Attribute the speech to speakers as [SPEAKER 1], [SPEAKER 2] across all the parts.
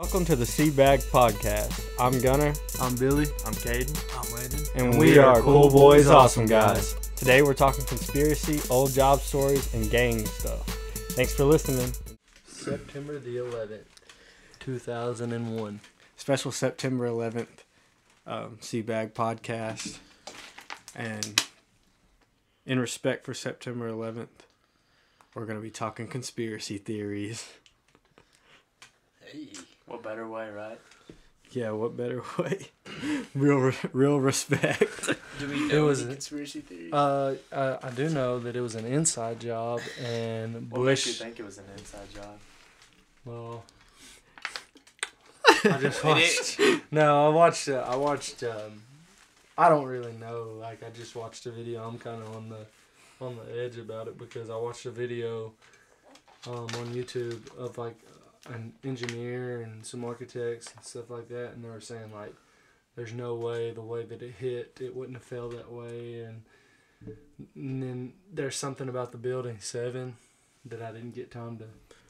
[SPEAKER 1] Welcome to the CBAG podcast. I'm Gunner.
[SPEAKER 2] I'm Billy.
[SPEAKER 3] I'm Caden.
[SPEAKER 2] I'm Landon.
[SPEAKER 1] And we are Cool Boys, Awesome Guys. Today we're talking conspiracy, old job stories, and gang stuff. Thanks for listening.
[SPEAKER 2] September the 11th, 2001.
[SPEAKER 1] Special September 11th CBAG podcast. And in respect for September 11th, we're going to be talking conspiracy theories.
[SPEAKER 3] Hey. What better way, right?
[SPEAKER 1] Yeah, what better way? Real respect.
[SPEAKER 3] Do we know any conspiracy theories?
[SPEAKER 2] I do know that it was an inside job, and
[SPEAKER 3] What makes you think it was an inside job?
[SPEAKER 2] Well, I just watched. No, I watched. I don't really know. Like, I just watched a video. I'm kind of on the edge about it because I watched a video on YouTube of like an engineer and some architects and stuff like that, and they were saying like there's no way the way that it hit, it wouldn't have fell that way, and then there's something about the building 7 that I didn't get time to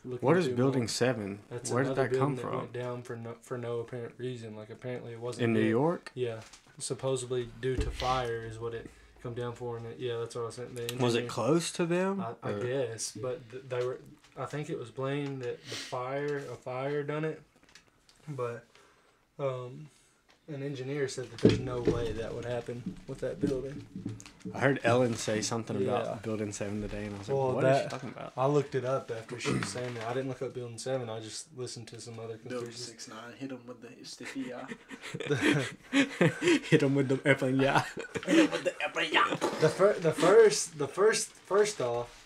[SPEAKER 2] look
[SPEAKER 1] What
[SPEAKER 2] into
[SPEAKER 1] is building
[SPEAKER 2] more.
[SPEAKER 1] 7?
[SPEAKER 2] That's
[SPEAKER 1] Where did
[SPEAKER 2] another
[SPEAKER 1] that come
[SPEAKER 2] building
[SPEAKER 1] from?
[SPEAKER 2] Went down for no apparent reason. Like, apparently it wasn't
[SPEAKER 1] In New
[SPEAKER 2] hit.
[SPEAKER 1] York?
[SPEAKER 2] Yeah, supposedly due to fire is what it come down for, and yeah, that's what I was saying.
[SPEAKER 1] Was it close to them?
[SPEAKER 2] I guess, but they were. I think it was blamed that a fire done it, but an engineer said that there's no way that would happen with that building.
[SPEAKER 1] I heard Ellen say something
[SPEAKER 2] Yeah.
[SPEAKER 1] about Building 7 today, and I was like,
[SPEAKER 2] Well,
[SPEAKER 1] what is she talking about?
[SPEAKER 2] I looked it up after she was saying that. I didn't look up Building 7. I just listened to some other
[SPEAKER 3] Building
[SPEAKER 2] conspiracies.
[SPEAKER 3] 6'9", hit him with the sticky
[SPEAKER 1] Hit him with the effing yeah.
[SPEAKER 3] Hit him with the
[SPEAKER 2] First off,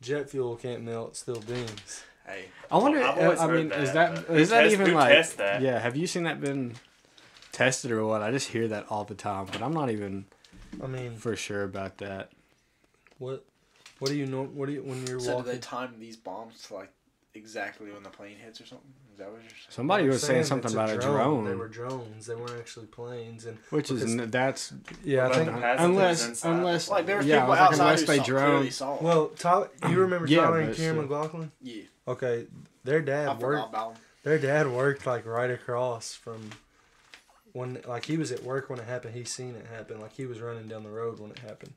[SPEAKER 2] jet fuel can't melt steel beams.
[SPEAKER 3] Hey,
[SPEAKER 1] I wonder.
[SPEAKER 3] I've always
[SPEAKER 1] I mean,
[SPEAKER 3] heard
[SPEAKER 1] is
[SPEAKER 3] that,
[SPEAKER 1] that is that even
[SPEAKER 3] who
[SPEAKER 1] like?
[SPEAKER 3] tests that?
[SPEAKER 1] Yeah. Have you seen that been tested or what? I just hear that all the time, but I'm not even
[SPEAKER 2] I mean,
[SPEAKER 1] for sure about that.
[SPEAKER 2] what do you know? What do you when you're
[SPEAKER 3] So do
[SPEAKER 2] walking?
[SPEAKER 3] they time these bombs to like exactly when the plane hits or something? Is that what you're saying?
[SPEAKER 1] Somebody was saying something
[SPEAKER 2] it's
[SPEAKER 1] about a drone,
[SPEAKER 2] They were drones. They weren't actually planes, and
[SPEAKER 1] which is that's
[SPEAKER 2] yeah, I
[SPEAKER 3] But
[SPEAKER 2] think.
[SPEAKER 3] the passengers inside.
[SPEAKER 1] unless
[SPEAKER 3] Like there was
[SPEAKER 1] yeah,
[SPEAKER 3] people
[SPEAKER 1] like,
[SPEAKER 3] outside
[SPEAKER 1] unless
[SPEAKER 3] who
[SPEAKER 1] they
[SPEAKER 3] clearly
[SPEAKER 1] drone.
[SPEAKER 3] saw it.
[SPEAKER 2] Well, Tyler, you remember
[SPEAKER 1] Yeah,
[SPEAKER 2] Tyler and
[SPEAKER 1] but
[SPEAKER 2] Kieran
[SPEAKER 1] still.
[SPEAKER 2] McLaughlin?
[SPEAKER 3] Yeah,
[SPEAKER 2] Okay, their
[SPEAKER 3] I
[SPEAKER 2] dad
[SPEAKER 3] forgot
[SPEAKER 2] worked.
[SPEAKER 3] about them.
[SPEAKER 2] Their dad worked like right across from when, like, he was at work when it happened. He seen it happen. Like, he was running down the road when it happened.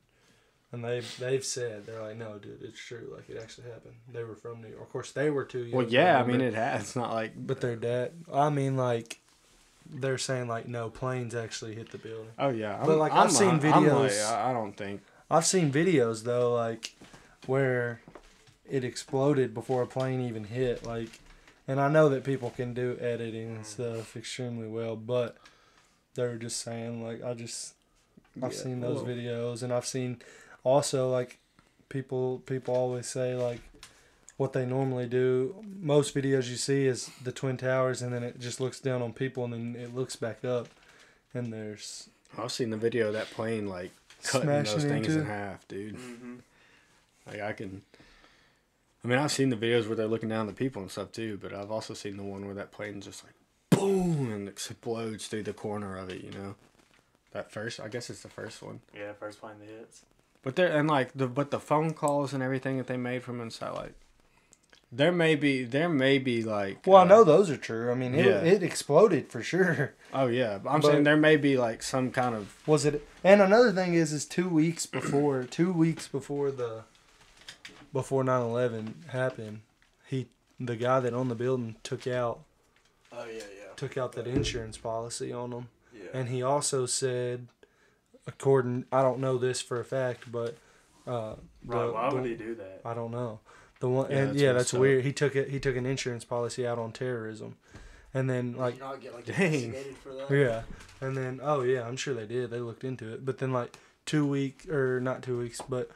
[SPEAKER 2] And they've said, they're like, no, dude, it's true. Like, it actually happened. They were from New York. Of course, they were too young.
[SPEAKER 1] Well, yeah, I
[SPEAKER 2] to
[SPEAKER 1] mean
[SPEAKER 2] remember.
[SPEAKER 1] it has. It's not like.
[SPEAKER 2] But their dad, I mean, like, they're saying like, no, planes actually hit the building.
[SPEAKER 1] Oh yeah,
[SPEAKER 2] But, like, I've seen
[SPEAKER 1] I'm
[SPEAKER 2] videos-
[SPEAKER 1] like, I don't think.
[SPEAKER 2] I've seen videos though, like, where it exploded before a plane even hit. Like, and I know that people can do editing and stuff extremely well, but they were just saying, like, I've
[SPEAKER 1] Yeah,
[SPEAKER 2] seen those
[SPEAKER 1] well-
[SPEAKER 2] videos, and I've seen also, like, people always say, like, what they normally do. Most videos you see is the Twin Towers, and then it just looks down on people, and then it looks back up, and there's
[SPEAKER 1] I've seen the video of that plane like cutting
[SPEAKER 2] smashing
[SPEAKER 1] those things
[SPEAKER 2] into
[SPEAKER 1] in
[SPEAKER 2] it.
[SPEAKER 1] half, dude.
[SPEAKER 3] Mm-hmm.
[SPEAKER 1] Like I mean, I've seen the videos where they're looking down at the people and stuff too, but I've also seen the one where that plane just like boom and explodes through the corner of it. You know, that first. I guess it's the first one.
[SPEAKER 3] Yeah, first plane that hits.
[SPEAKER 1] But the phone calls and everything that they made from inside, like there may be like.
[SPEAKER 2] Well, I know those are true. I mean,
[SPEAKER 1] yeah.
[SPEAKER 2] it exploded for sure.
[SPEAKER 1] Oh yeah, but I'm
[SPEAKER 2] But-
[SPEAKER 1] saying there may be like some kind of.
[SPEAKER 2] Was it? And another thing is 2 weeks before, before 9/11 happened, the guy that owned the building took out
[SPEAKER 3] Oh yeah.
[SPEAKER 2] that insurance policy on them,
[SPEAKER 3] Yeah.
[SPEAKER 2] and he also said, I don't know this for a fact, but
[SPEAKER 3] Right. Why would he do that?
[SPEAKER 2] I don't know. The one,
[SPEAKER 1] Yeah,
[SPEAKER 2] and
[SPEAKER 1] that's
[SPEAKER 2] yeah,
[SPEAKER 1] messed
[SPEAKER 2] that's
[SPEAKER 1] up.
[SPEAKER 2] weird. He took an insurance policy out on terrorism, and then like.
[SPEAKER 3] Did you not get like
[SPEAKER 1] Dang.
[SPEAKER 3] investigated for that?
[SPEAKER 2] Yeah, and then I'm sure they did. They looked into it, but then like 2 weeks or not 2 weeks, but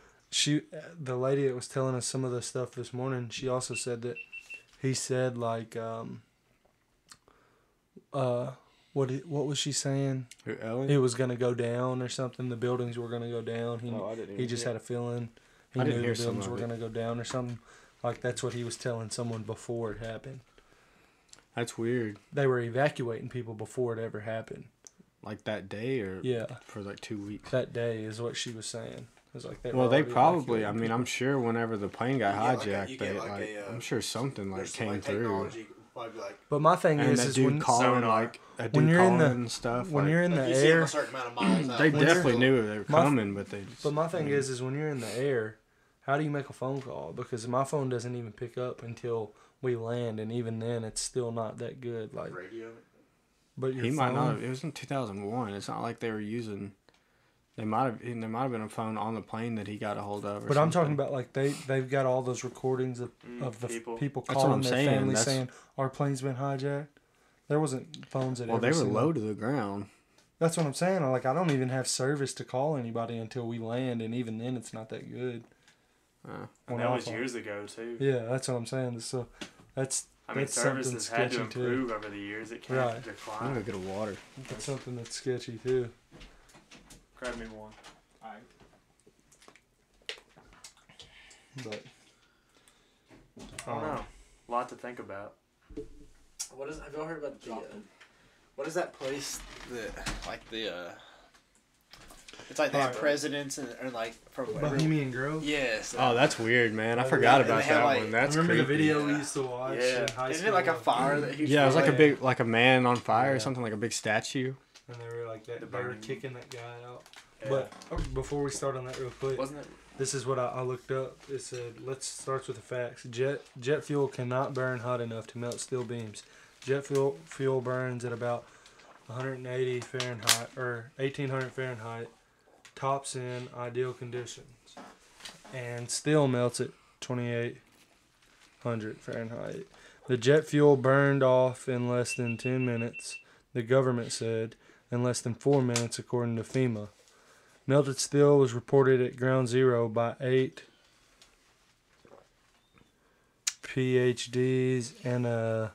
[SPEAKER 2] the lady that was telling us some of the stuff this morning, she also said that he said like what was she saying?
[SPEAKER 1] Who, Ellen?
[SPEAKER 2] It was gonna go down or something. The buildings were gonna go down.
[SPEAKER 1] I didn't.
[SPEAKER 2] He just had a feeling. He
[SPEAKER 1] I
[SPEAKER 2] knew
[SPEAKER 1] didn't
[SPEAKER 2] the
[SPEAKER 1] hear some
[SPEAKER 2] buildings
[SPEAKER 1] of
[SPEAKER 2] were
[SPEAKER 1] it.
[SPEAKER 2] gonna go down or something. Like that's what he was telling someone before it happened.
[SPEAKER 1] That's weird.
[SPEAKER 2] They were evacuating people before it ever happened.
[SPEAKER 1] Like that day or
[SPEAKER 2] Yeah.
[SPEAKER 1] for like 2 weeks.
[SPEAKER 2] That day is what she was saying. It was like
[SPEAKER 1] Well, they probably. I
[SPEAKER 2] mean,
[SPEAKER 1] mean, I'm sure whenever the plane got
[SPEAKER 3] You get like a-
[SPEAKER 1] hijacked,
[SPEAKER 3] you get
[SPEAKER 1] they
[SPEAKER 3] like
[SPEAKER 1] like.
[SPEAKER 3] a,
[SPEAKER 1] I'm sure something like
[SPEAKER 3] There's some,
[SPEAKER 1] came
[SPEAKER 3] like,
[SPEAKER 1] through.
[SPEAKER 3] technology, probably be like.
[SPEAKER 2] But my thing
[SPEAKER 1] And
[SPEAKER 2] is
[SPEAKER 1] that dude
[SPEAKER 2] when
[SPEAKER 1] calling
[SPEAKER 3] sonar.
[SPEAKER 2] when you're in the
[SPEAKER 1] and stuff.
[SPEAKER 2] when
[SPEAKER 1] like,
[SPEAKER 2] you're in
[SPEAKER 3] Like
[SPEAKER 2] the
[SPEAKER 3] you see them
[SPEAKER 2] air.
[SPEAKER 3] a certain amount of miles out.
[SPEAKER 1] they
[SPEAKER 2] when
[SPEAKER 1] definitely
[SPEAKER 2] you're-
[SPEAKER 1] knew they were
[SPEAKER 2] my-
[SPEAKER 1] coming, but they just.
[SPEAKER 2] But my thing is when you're in the air, how do you make a phone call? Because my phone doesn't even pick up until we land, and even then, it's still not that good. Like,
[SPEAKER 3] Radio.
[SPEAKER 2] but your
[SPEAKER 1] He might
[SPEAKER 2] phone,
[SPEAKER 1] not have. It was in 2001. It's not like they were using. There might have been a phone on the plane that he got a hold of. Or
[SPEAKER 2] But I'm
[SPEAKER 1] something.
[SPEAKER 2] talking about like they've got all those recordings of the people
[SPEAKER 1] That's what
[SPEAKER 2] calling
[SPEAKER 1] I'm
[SPEAKER 2] their
[SPEAKER 1] saying.
[SPEAKER 2] family
[SPEAKER 1] That's-
[SPEAKER 2] saying our plane's been hijacked. There wasn't phones at
[SPEAKER 1] Well,
[SPEAKER 2] every
[SPEAKER 1] they were
[SPEAKER 2] single-
[SPEAKER 1] low to the ground.
[SPEAKER 2] That's what I'm saying. Like I don't even have service to call anybody until we land, and even then, it's not that good.
[SPEAKER 4] And
[SPEAKER 2] on
[SPEAKER 4] that
[SPEAKER 2] our
[SPEAKER 4] was
[SPEAKER 2] phone.
[SPEAKER 4] years ago too.
[SPEAKER 2] Yeah, that's what I'm saying. So that's
[SPEAKER 4] I mean,
[SPEAKER 2] that's something
[SPEAKER 4] service has had to
[SPEAKER 2] sketchy too.
[SPEAKER 4] improve over the years. It can't
[SPEAKER 2] Right.
[SPEAKER 1] I'm
[SPEAKER 4] decline.
[SPEAKER 1] gonna get a water.
[SPEAKER 2] That's something that's sketchy too.
[SPEAKER 4] Grab me one.
[SPEAKER 2] But
[SPEAKER 4] I don't know. A lot to think about.
[SPEAKER 3] What is? Have y'all heard about the? What is that place that like the? It's like they have
[SPEAKER 2] Alright.
[SPEAKER 3] presidents and or like from every,
[SPEAKER 2] Bohemian Grove.
[SPEAKER 3] yes.
[SPEAKER 1] Oh, that's weird, man. I
[SPEAKER 2] Oh,
[SPEAKER 1] forgot
[SPEAKER 3] yeah.
[SPEAKER 1] about
[SPEAKER 3] And they had,
[SPEAKER 1] that
[SPEAKER 3] like-
[SPEAKER 1] one. That's
[SPEAKER 2] Remember
[SPEAKER 1] creepy.
[SPEAKER 2] the video we
[SPEAKER 3] Yeah.
[SPEAKER 2] used to watch
[SPEAKER 4] Yeah.
[SPEAKER 2] in high
[SPEAKER 3] Isn't
[SPEAKER 2] school?
[SPEAKER 3] it like a fire that he?
[SPEAKER 1] Yeah, it was like a
[SPEAKER 2] Yeah.
[SPEAKER 1] big, like a man on fire or
[SPEAKER 2] Yeah.
[SPEAKER 1] something, like a big statue.
[SPEAKER 2] And they were like that.
[SPEAKER 4] The
[SPEAKER 2] They were
[SPEAKER 4] burning.
[SPEAKER 2] kicking that guy out.
[SPEAKER 4] Yeah.
[SPEAKER 2] But before we start on that real quick,
[SPEAKER 4] Wasn't it?
[SPEAKER 2] this is what I looked up. It said, starts with the facts. Jet fuel cannot burn hot enough to melt steel beams. Jet fuel burns at about 180 Fahrenheit or 1800 Fahrenheit, tops in ideal conditions, and steel melts at 2800 Fahrenheit. The jet fuel burned off in less than 10 minutes, the government said, in less than 4 minutes according to FEMA. Melted steel was reported at ground zero by 8 PhDs and a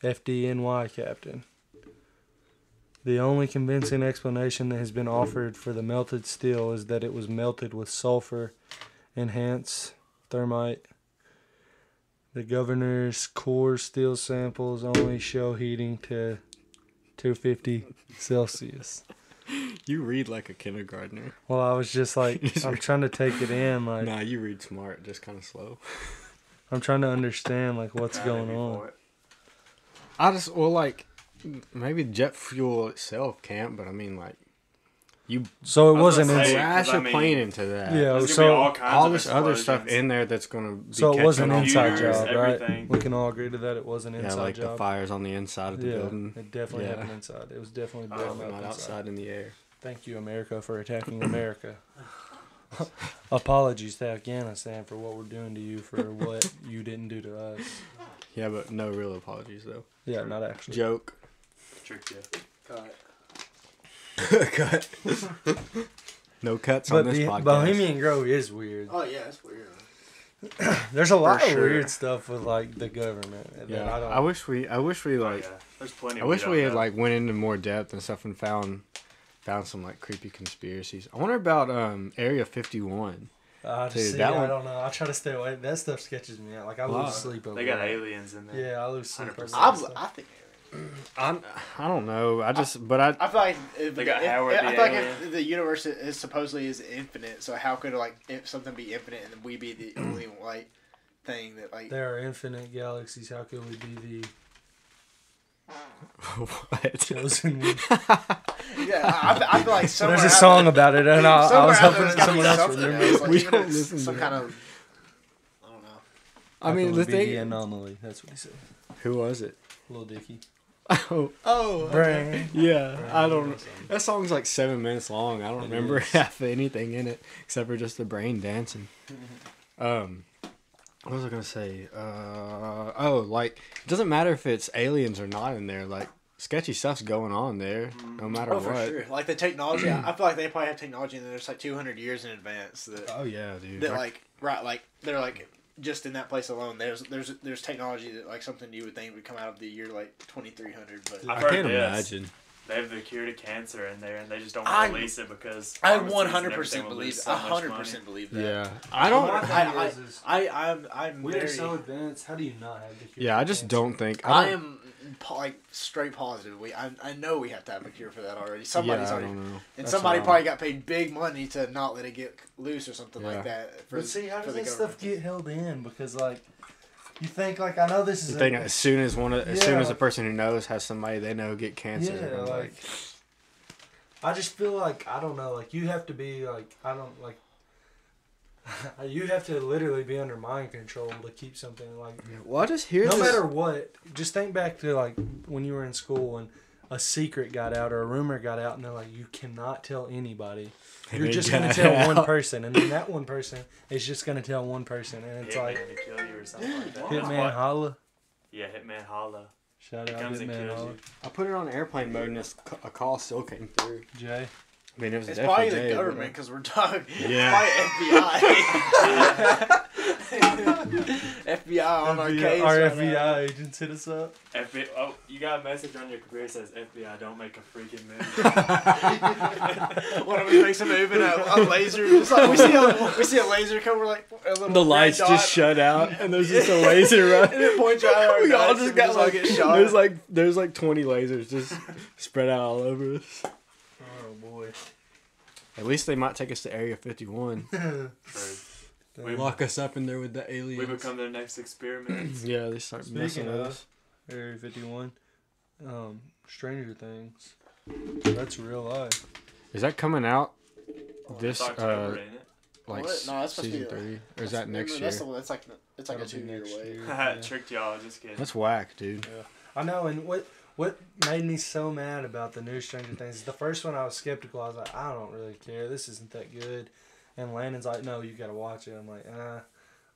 [SPEAKER 2] FDNY captain. The only convincing explanation that has been offered for the melted steel is that it was melted with sulfur enhanced thermite. The governor's core steel samples only show heating to 250 Celsius.
[SPEAKER 1] You read like a kindergartner.
[SPEAKER 2] Well, I was just like, I'm trying to take it in. Like,
[SPEAKER 1] Nah, you read smart, just kind of slow.
[SPEAKER 2] I'm trying to understand like what's going on.
[SPEAKER 1] Like, maybe jet fuel itself can't, but I mean, like, you
[SPEAKER 2] So it
[SPEAKER 4] I was
[SPEAKER 2] wasn't
[SPEAKER 4] gonna say,
[SPEAKER 2] inside.
[SPEAKER 1] crash
[SPEAKER 4] 'cause I
[SPEAKER 1] a
[SPEAKER 4] mean,
[SPEAKER 1] plane into that.
[SPEAKER 2] Yeah,
[SPEAKER 4] There's gonna
[SPEAKER 2] so
[SPEAKER 4] be all kinds
[SPEAKER 1] All
[SPEAKER 4] of
[SPEAKER 1] this other stuff
[SPEAKER 4] explosions.
[SPEAKER 1] in there that's gonna be
[SPEAKER 2] So it
[SPEAKER 1] catching
[SPEAKER 2] was an
[SPEAKER 1] on
[SPEAKER 2] inside
[SPEAKER 4] Computers,
[SPEAKER 2] job,
[SPEAKER 4] everything.
[SPEAKER 2] right? We can all agree to that. It was an
[SPEAKER 1] Yeah,
[SPEAKER 2] inside
[SPEAKER 1] like
[SPEAKER 2] job.
[SPEAKER 1] the fires on the inside of the
[SPEAKER 2] Yeah,
[SPEAKER 1] building.
[SPEAKER 2] it definitely
[SPEAKER 1] Yeah.
[SPEAKER 2] happened inside. It was definitely
[SPEAKER 4] Oh,
[SPEAKER 2] blown
[SPEAKER 1] Not
[SPEAKER 2] up inside.
[SPEAKER 1] outside in the air.
[SPEAKER 2] Thank you, America, for attacking America. Apologies to Afghanistan for what we're doing to you for what you didn't do to us.
[SPEAKER 1] Yeah, but no real apologies though.
[SPEAKER 2] Yeah, not actually.
[SPEAKER 1] Joke.
[SPEAKER 4] Tricked you.
[SPEAKER 1] Cut. No cuts
[SPEAKER 2] But
[SPEAKER 1] on this
[SPEAKER 2] the
[SPEAKER 1] podcast.
[SPEAKER 2] Bohemian Grove is weird.
[SPEAKER 3] Oh yeah, it's weird.
[SPEAKER 2] There's a lot
[SPEAKER 1] For
[SPEAKER 2] of
[SPEAKER 1] sure.
[SPEAKER 2] weird stuff with like the government. That
[SPEAKER 1] Yeah,
[SPEAKER 2] I don't.
[SPEAKER 1] I wish we
[SPEAKER 4] Oh,
[SPEAKER 1] like.
[SPEAKER 4] yeah. There's plenty.
[SPEAKER 1] I wish
[SPEAKER 4] don't
[SPEAKER 1] we had
[SPEAKER 4] know.
[SPEAKER 1] like went into more depth and stuff and found some like creepy conspiracies. I wonder about Area 51.
[SPEAKER 2] I
[SPEAKER 1] Dude,
[SPEAKER 2] just see.
[SPEAKER 1] that
[SPEAKER 2] I
[SPEAKER 1] one-
[SPEAKER 2] don't know. I try to stay away. That stuff sketches me out. Like I
[SPEAKER 1] Wow.
[SPEAKER 2] lose sleep over.
[SPEAKER 4] They got
[SPEAKER 2] that.
[SPEAKER 4] aliens in there.
[SPEAKER 2] Yeah, I lose sleep over
[SPEAKER 4] 100%.
[SPEAKER 2] that stuff.
[SPEAKER 3] I think.
[SPEAKER 1] I don't know. I
[SPEAKER 3] I feel like if,
[SPEAKER 4] They got
[SPEAKER 3] if-
[SPEAKER 4] Howard
[SPEAKER 3] I
[SPEAKER 4] the
[SPEAKER 3] feel like
[SPEAKER 4] alien.
[SPEAKER 3] if the universe is supposedly is infinite, so how could like if something be infinite and we be the only like thing that like
[SPEAKER 2] There are infinite galaxies. How could we be
[SPEAKER 1] what?
[SPEAKER 2] the chosen one?
[SPEAKER 3] yeah I feel like somewhere
[SPEAKER 2] There's a
[SPEAKER 3] out
[SPEAKER 2] song
[SPEAKER 3] there-
[SPEAKER 2] about it, and I
[SPEAKER 3] somewhere
[SPEAKER 2] was
[SPEAKER 3] out
[SPEAKER 2] hoping
[SPEAKER 3] there's
[SPEAKER 2] that
[SPEAKER 3] gotta
[SPEAKER 2] someone
[SPEAKER 3] be
[SPEAKER 2] else
[SPEAKER 3] something
[SPEAKER 2] remembered.
[SPEAKER 3] else, like,
[SPEAKER 1] We
[SPEAKER 3] even
[SPEAKER 1] don't
[SPEAKER 3] if it's
[SPEAKER 1] listen to
[SPEAKER 3] some
[SPEAKER 1] that.
[SPEAKER 3] kind of I don't know.
[SPEAKER 1] I mean,
[SPEAKER 2] How
[SPEAKER 1] the
[SPEAKER 2] could we be the
[SPEAKER 1] thing.
[SPEAKER 2] anomaly. That's what he said.
[SPEAKER 1] Who was it?
[SPEAKER 2] Little Dicky.
[SPEAKER 1] Oh,
[SPEAKER 2] Brain.
[SPEAKER 1] yeah. I don't.
[SPEAKER 2] Brain.
[SPEAKER 1] That song's like 7 minutes long. I don't
[SPEAKER 2] It
[SPEAKER 1] remember
[SPEAKER 2] is.
[SPEAKER 1] half anything in it except for just the brain dancing. What was I gonna say? Like it doesn't matter if it's aliens or not in there. Like sketchy stuff's going on there, no matter
[SPEAKER 3] Oh, for
[SPEAKER 1] what.
[SPEAKER 3] sure. Like the technology, I feel like they probably have technology and there's like 200 years in advance that
[SPEAKER 1] Oh yeah, dude.
[SPEAKER 3] that like they're like just in that place alone. There's technology that like something you would think would come out of the year like 2300, but
[SPEAKER 1] I
[SPEAKER 4] I've heard
[SPEAKER 1] can't
[SPEAKER 4] this.
[SPEAKER 1] imagine.
[SPEAKER 4] They have the cure to cancer in there, and they just don't
[SPEAKER 3] I-
[SPEAKER 4] release it because
[SPEAKER 3] I
[SPEAKER 4] pharmacies and
[SPEAKER 3] 100%
[SPEAKER 4] everything will
[SPEAKER 3] believe
[SPEAKER 4] lose so much money.
[SPEAKER 3] 100% believe that.
[SPEAKER 1] Yeah, I don't.
[SPEAKER 2] My thing is
[SPEAKER 3] I'm
[SPEAKER 2] we
[SPEAKER 3] very,
[SPEAKER 2] are so advanced. How do you not have the cure?
[SPEAKER 1] Yeah,
[SPEAKER 2] for
[SPEAKER 1] I just
[SPEAKER 2] cancer?
[SPEAKER 1] don't think.
[SPEAKER 3] I
[SPEAKER 1] don't-
[SPEAKER 3] am like straight positive. I know we have to have a cure for that already. Somebody's
[SPEAKER 1] yeah, I
[SPEAKER 3] already,
[SPEAKER 1] don't know.
[SPEAKER 3] and
[SPEAKER 1] That's
[SPEAKER 3] somebody
[SPEAKER 1] wrong.
[SPEAKER 3] probably got paid big money to not let it get loose or something
[SPEAKER 1] Yeah.
[SPEAKER 3] like that. For,
[SPEAKER 2] But see, how
[SPEAKER 3] for
[SPEAKER 2] does
[SPEAKER 3] the
[SPEAKER 2] that
[SPEAKER 3] government.
[SPEAKER 2] stuff get held in? Because like, You think like I know this is.
[SPEAKER 1] You think as soon as a person who knows has somebody they know get cancer.
[SPEAKER 2] Yeah, like I just feel like I don't know. Like you have to be like I don't like. You have to literally be under mind control to keep something like.
[SPEAKER 1] Well, I just hear
[SPEAKER 2] no matter what, just think back to like when you were in school and a secret got out or a rumor got out, and they're like, you cannot tell anybody. You're just gonna tell one person, and then that one person is just gonna tell one person, and it's like
[SPEAKER 4] to kill you or something like that.
[SPEAKER 2] Hitman holla.
[SPEAKER 4] Yeah, Hitman holla.
[SPEAKER 2] Shout out
[SPEAKER 4] Comes and
[SPEAKER 2] Hitman
[SPEAKER 4] kills
[SPEAKER 2] holla.
[SPEAKER 4] you.
[SPEAKER 1] I put it on airplane mode and a call still came through.
[SPEAKER 2] Jay.
[SPEAKER 1] I mean, it was
[SPEAKER 3] It's
[SPEAKER 1] definitely
[SPEAKER 3] probably the
[SPEAKER 1] Jay,
[SPEAKER 3] government because we're talking.
[SPEAKER 1] Yeah.
[SPEAKER 3] It's probably FBI. FBI on our case.
[SPEAKER 2] Our
[SPEAKER 3] right
[SPEAKER 2] FBI
[SPEAKER 3] now.
[SPEAKER 2] agents hit us up.
[SPEAKER 4] FBI. Oh, you got a message on your computer that says FBI. Don't make a freaking move.
[SPEAKER 3] One of us makes a move and a laser. Just like we see a laser come. We're like a little
[SPEAKER 1] The lights
[SPEAKER 3] red dot,
[SPEAKER 1] just shut out and there's just a laser right.
[SPEAKER 3] and it points right at our
[SPEAKER 1] We all
[SPEAKER 3] nuts
[SPEAKER 1] just
[SPEAKER 3] and
[SPEAKER 1] got
[SPEAKER 3] all
[SPEAKER 1] like
[SPEAKER 3] get shot.
[SPEAKER 1] there's like 20 lasers just spread out all over us.
[SPEAKER 2] Oh boy.
[SPEAKER 1] At least they might take us to Area 51.
[SPEAKER 4] We
[SPEAKER 1] Lock us up in there with the aliens.
[SPEAKER 4] We become their next experiment.
[SPEAKER 1] Yeah, they start messing
[SPEAKER 2] Speaking
[SPEAKER 1] with
[SPEAKER 2] of
[SPEAKER 1] us.
[SPEAKER 2] Area 51, Stranger Things. That's real life.
[SPEAKER 1] Is that coming out
[SPEAKER 4] It's
[SPEAKER 1] this
[SPEAKER 4] October, ain't it?
[SPEAKER 1] like
[SPEAKER 3] What? No, that's supposed to
[SPEAKER 1] season
[SPEAKER 3] be
[SPEAKER 1] 3? Or is that next year?
[SPEAKER 3] It's like a
[SPEAKER 2] That'll be
[SPEAKER 3] 2-year
[SPEAKER 2] next
[SPEAKER 3] wait.
[SPEAKER 2] year.
[SPEAKER 4] Haha, tricked y'all. Just kidding.
[SPEAKER 1] That's whack, dude.
[SPEAKER 2] Yeah. I know, and what made me so mad about the new Stranger Things is the first one I was skeptical. I was like, I don't really care. This isn't that good. And Landon's like, no, you got to watch it. I'm like,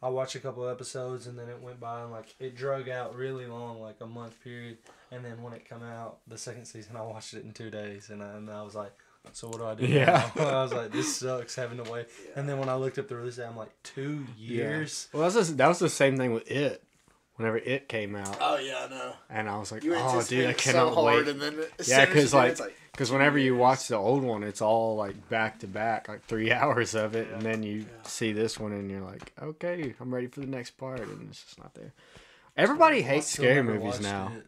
[SPEAKER 2] I watched a couple episodes, and then it went by, and like it drug out really long, like a month period. And then when it come out, the second season, I watched it in 2 days, and I was like, so what do I do
[SPEAKER 1] Yeah.
[SPEAKER 2] now? I was like, this sucks having to wait. And then when I looked up the release date, I'm like, 2 years?
[SPEAKER 1] Yeah. Well, that was the same thing with It. Whenever It came out.
[SPEAKER 3] Oh yeah, I know.
[SPEAKER 1] And I was like,
[SPEAKER 3] You
[SPEAKER 1] oh,
[SPEAKER 3] anticipate
[SPEAKER 1] dude, I
[SPEAKER 3] it
[SPEAKER 1] cannot
[SPEAKER 3] so hard,
[SPEAKER 1] wait.
[SPEAKER 3] and then as
[SPEAKER 1] Yeah,
[SPEAKER 3] soon as you do, it's
[SPEAKER 1] because whenever you watch the old one, it's all like back to back, like 3 hours of it, and then you see this one, and you're like, okay, I'm ready for the next part, and it's just not there. Everybody hates
[SPEAKER 2] still
[SPEAKER 1] scary
[SPEAKER 2] never
[SPEAKER 1] movies
[SPEAKER 2] watched
[SPEAKER 1] now.
[SPEAKER 2] it.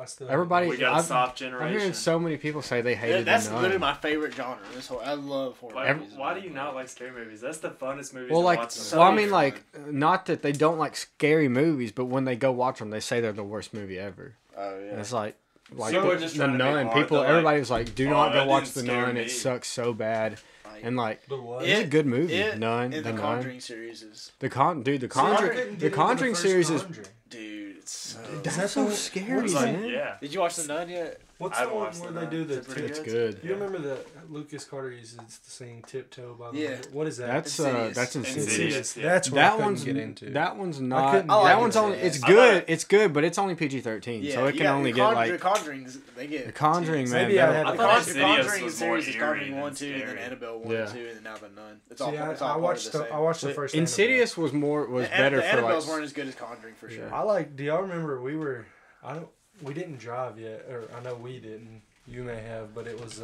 [SPEAKER 2] I still
[SPEAKER 1] Everybody,
[SPEAKER 4] We got a soft
[SPEAKER 1] I'm
[SPEAKER 4] generation.
[SPEAKER 1] hearing so many people say they hated
[SPEAKER 3] that's
[SPEAKER 1] The Nun.
[SPEAKER 3] literally my favorite genre. I love horror movies.
[SPEAKER 4] Why do you not like scary movies? That's the funnest movies
[SPEAKER 1] Well,
[SPEAKER 4] to
[SPEAKER 1] like,
[SPEAKER 4] watch.
[SPEAKER 3] so
[SPEAKER 1] well, I
[SPEAKER 3] many
[SPEAKER 1] mean, like, not that they don't like scary movies, but when they go watch them, they say they're the worst movie ever.
[SPEAKER 3] Oh
[SPEAKER 1] And
[SPEAKER 3] yeah.
[SPEAKER 1] it's like
[SPEAKER 4] So we're just
[SPEAKER 1] The
[SPEAKER 4] trying to make
[SPEAKER 1] Nun.
[SPEAKER 4] art
[SPEAKER 1] People,
[SPEAKER 4] that, like,
[SPEAKER 1] everybody was like, do
[SPEAKER 4] oh,
[SPEAKER 1] not
[SPEAKER 4] that
[SPEAKER 1] go watch
[SPEAKER 4] didn't
[SPEAKER 1] The
[SPEAKER 4] scare
[SPEAKER 1] Nun.
[SPEAKER 4] me.
[SPEAKER 1] It sucks so bad. And like,
[SPEAKER 2] The what?
[SPEAKER 1] it's a good movie. Nun,
[SPEAKER 3] And
[SPEAKER 1] The
[SPEAKER 3] the
[SPEAKER 1] Nun.
[SPEAKER 3] Conjuring series is
[SPEAKER 1] The Conjuring,
[SPEAKER 2] couldn't
[SPEAKER 1] the
[SPEAKER 2] get
[SPEAKER 1] Conjuring
[SPEAKER 2] into the
[SPEAKER 1] series
[SPEAKER 2] first
[SPEAKER 1] is.
[SPEAKER 2] Conjuring.
[SPEAKER 3] dude. It's so.
[SPEAKER 1] That's
[SPEAKER 2] that
[SPEAKER 1] so
[SPEAKER 2] the-
[SPEAKER 1] scary,
[SPEAKER 2] what's
[SPEAKER 1] man.
[SPEAKER 4] Yeah.
[SPEAKER 3] Did you watch the Nun yet?
[SPEAKER 2] What's
[SPEAKER 4] I
[SPEAKER 2] the one
[SPEAKER 4] watched
[SPEAKER 2] where
[SPEAKER 4] The
[SPEAKER 2] they
[SPEAKER 4] Nun.
[SPEAKER 2] do the
[SPEAKER 4] Is it pretty
[SPEAKER 1] It's
[SPEAKER 2] tip?
[SPEAKER 1] good.
[SPEAKER 2] You remember the Lucas Carter uses the singing Tiptoe by the
[SPEAKER 3] Yeah.
[SPEAKER 2] way? What is that?
[SPEAKER 1] That's
[SPEAKER 3] Insidious.
[SPEAKER 1] Insidious.
[SPEAKER 4] Yeah.
[SPEAKER 2] That's what I
[SPEAKER 1] That
[SPEAKER 2] couldn't
[SPEAKER 1] one's
[SPEAKER 2] get into.
[SPEAKER 1] that one's
[SPEAKER 2] I
[SPEAKER 1] not.
[SPEAKER 2] couldn't
[SPEAKER 3] I
[SPEAKER 1] That
[SPEAKER 3] like
[SPEAKER 1] one's only.
[SPEAKER 3] Insidious.
[SPEAKER 1] It's
[SPEAKER 3] I
[SPEAKER 1] good.
[SPEAKER 3] like-
[SPEAKER 1] It's good, but it's only PG-13,
[SPEAKER 3] Yeah.
[SPEAKER 1] so it
[SPEAKER 3] you
[SPEAKER 1] can
[SPEAKER 3] got
[SPEAKER 1] only
[SPEAKER 3] the
[SPEAKER 1] get like
[SPEAKER 3] The Conjurings. They get
[SPEAKER 1] The Conjuring, man.
[SPEAKER 2] Maybe I
[SPEAKER 1] that-
[SPEAKER 2] had
[SPEAKER 4] I
[SPEAKER 2] the
[SPEAKER 4] thought
[SPEAKER 3] The
[SPEAKER 4] Insidious
[SPEAKER 3] Conjuring
[SPEAKER 4] was
[SPEAKER 3] series
[SPEAKER 4] more
[SPEAKER 3] is
[SPEAKER 4] eerie
[SPEAKER 3] Conjuring
[SPEAKER 4] than
[SPEAKER 3] 1, 2, and then
[SPEAKER 4] scary.
[SPEAKER 3] Annabelle 1,
[SPEAKER 1] Yeah.
[SPEAKER 3] 2, and then now the Nun. It's
[SPEAKER 2] See,
[SPEAKER 3] all. It's all
[SPEAKER 2] I
[SPEAKER 3] part
[SPEAKER 2] watched
[SPEAKER 3] of the same.
[SPEAKER 2] I watched the first
[SPEAKER 1] Insidious was better
[SPEAKER 3] the
[SPEAKER 1] for
[SPEAKER 3] Annabelles
[SPEAKER 1] like.
[SPEAKER 3] weren't as good as Conjuring for sure.
[SPEAKER 2] Annabelle. I like. Do y'all remember we didn't drive yet, or I know we didn't. You may have, but it was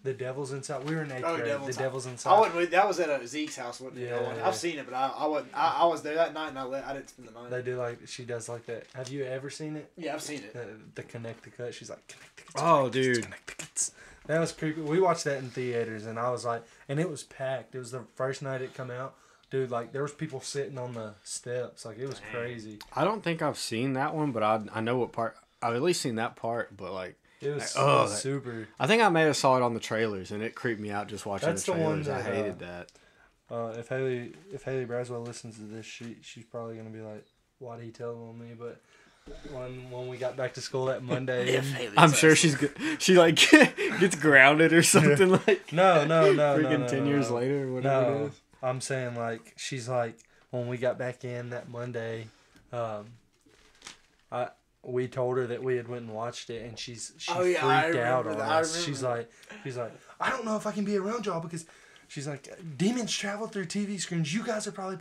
[SPEAKER 2] the Devil's Inside. We were in 8th grade. The Devil's Inside.
[SPEAKER 3] I wasn't. That was at Zeke's house.
[SPEAKER 2] Yeah.
[SPEAKER 3] I've seen it, but I wasn't. I was there that night, and I didn't spend the night.
[SPEAKER 2] They do she does like that. Have you ever seen it?
[SPEAKER 3] Yeah, I've seen it.
[SPEAKER 2] The Connect the Cut. She's like, Connect the Cuts.
[SPEAKER 1] Oh,
[SPEAKER 2] Connect the Cuts,
[SPEAKER 1] dude.
[SPEAKER 2] Connect the Cuts. That was creepy. We watched that in theaters, and I was like, and it was packed. It was the first night it come out. Dude, like, there was people sitting on the steps. Like, it was crazy.
[SPEAKER 1] I don't think I've seen that one, but I know what part. I've at least seen that part, but like.
[SPEAKER 2] It was,
[SPEAKER 1] Oh,
[SPEAKER 2] it was
[SPEAKER 1] that-
[SPEAKER 2] super.
[SPEAKER 1] I think I may have saw it on the trailers, and it creeped me out just watching
[SPEAKER 2] That's
[SPEAKER 1] the
[SPEAKER 2] the one
[SPEAKER 1] trailers. I
[SPEAKER 2] that,
[SPEAKER 1] hated that.
[SPEAKER 2] If Haley Braswell listens to this, she's probably gonna be like, "Why did he tell on me?" But when we got back to school that Monday, and,
[SPEAKER 1] I'm sure she like gets grounded or something like.
[SPEAKER 2] no,
[SPEAKER 1] Freaking 10 years later or whatever it
[SPEAKER 2] No,
[SPEAKER 1] is.
[SPEAKER 2] I'm saying like she's like when we got back in that Monday, we told her that we had went and watched it, and she freaked out on us. She's like, I don't know if I can be around y'all because she's like, demons travel through TV screens. You guys are probably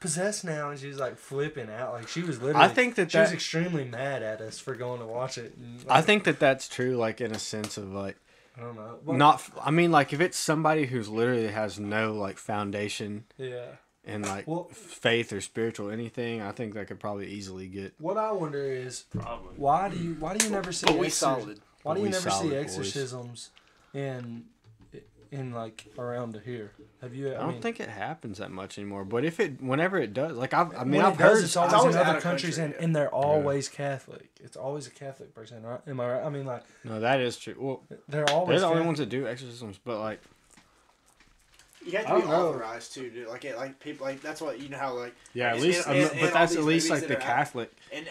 [SPEAKER 2] possessed now, and she's like flipping out. Like she was literally.
[SPEAKER 1] I think
[SPEAKER 2] she was extremely mad at us for going to watch it. And,
[SPEAKER 1] I think that's true, like in a sense of like.
[SPEAKER 2] I don't know.
[SPEAKER 1] I mean, like if it's somebody who's literally has no like foundation
[SPEAKER 2] Yeah.
[SPEAKER 1] in like
[SPEAKER 2] Well-
[SPEAKER 1] faith or spiritual anything, I think that could probably easily get.
[SPEAKER 2] What I wonder is
[SPEAKER 4] Probably.
[SPEAKER 2] why do you never see?
[SPEAKER 3] But we solid.
[SPEAKER 2] Why do you
[SPEAKER 1] We
[SPEAKER 2] never see
[SPEAKER 1] solid, boys.
[SPEAKER 2] exorcisms in in like around here. Have you?
[SPEAKER 1] I don't think it happens that much anymore. But whenever it does, like
[SPEAKER 2] I've
[SPEAKER 1] heard
[SPEAKER 2] heard it's always in
[SPEAKER 3] out
[SPEAKER 2] other
[SPEAKER 3] of
[SPEAKER 2] countries,
[SPEAKER 3] country,
[SPEAKER 2] and they're always Catholic. It's always a Catholic person, right? Am I right? I mean, like
[SPEAKER 1] no, that is true. Well,
[SPEAKER 2] they're always
[SPEAKER 1] they're the only
[SPEAKER 2] Catholic.
[SPEAKER 1] ones that do exorcisms, but like
[SPEAKER 3] You have
[SPEAKER 2] I
[SPEAKER 3] to be
[SPEAKER 2] don't know.
[SPEAKER 3] authorized too, dude. Like people, like that's what you know how like
[SPEAKER 1] yeah, at
[SPEAKER 3] Like,
[SPEAKER 1] least,
[SPEAKER 3] and
[SPEAKER 1] but
[SPEAKER 3] all
[SPEAKER 1] that's
[SPEAKER 3] these
[SPEAKER 1] at least
[SPEAKER 3] movies
[SPEAKER 1] like
[SPEAKER 3] that
[SPEAKER 1] the
[SPEAKER 3] are out-
[SPEAKER 1] Catholic.
[SPEAKER 3] in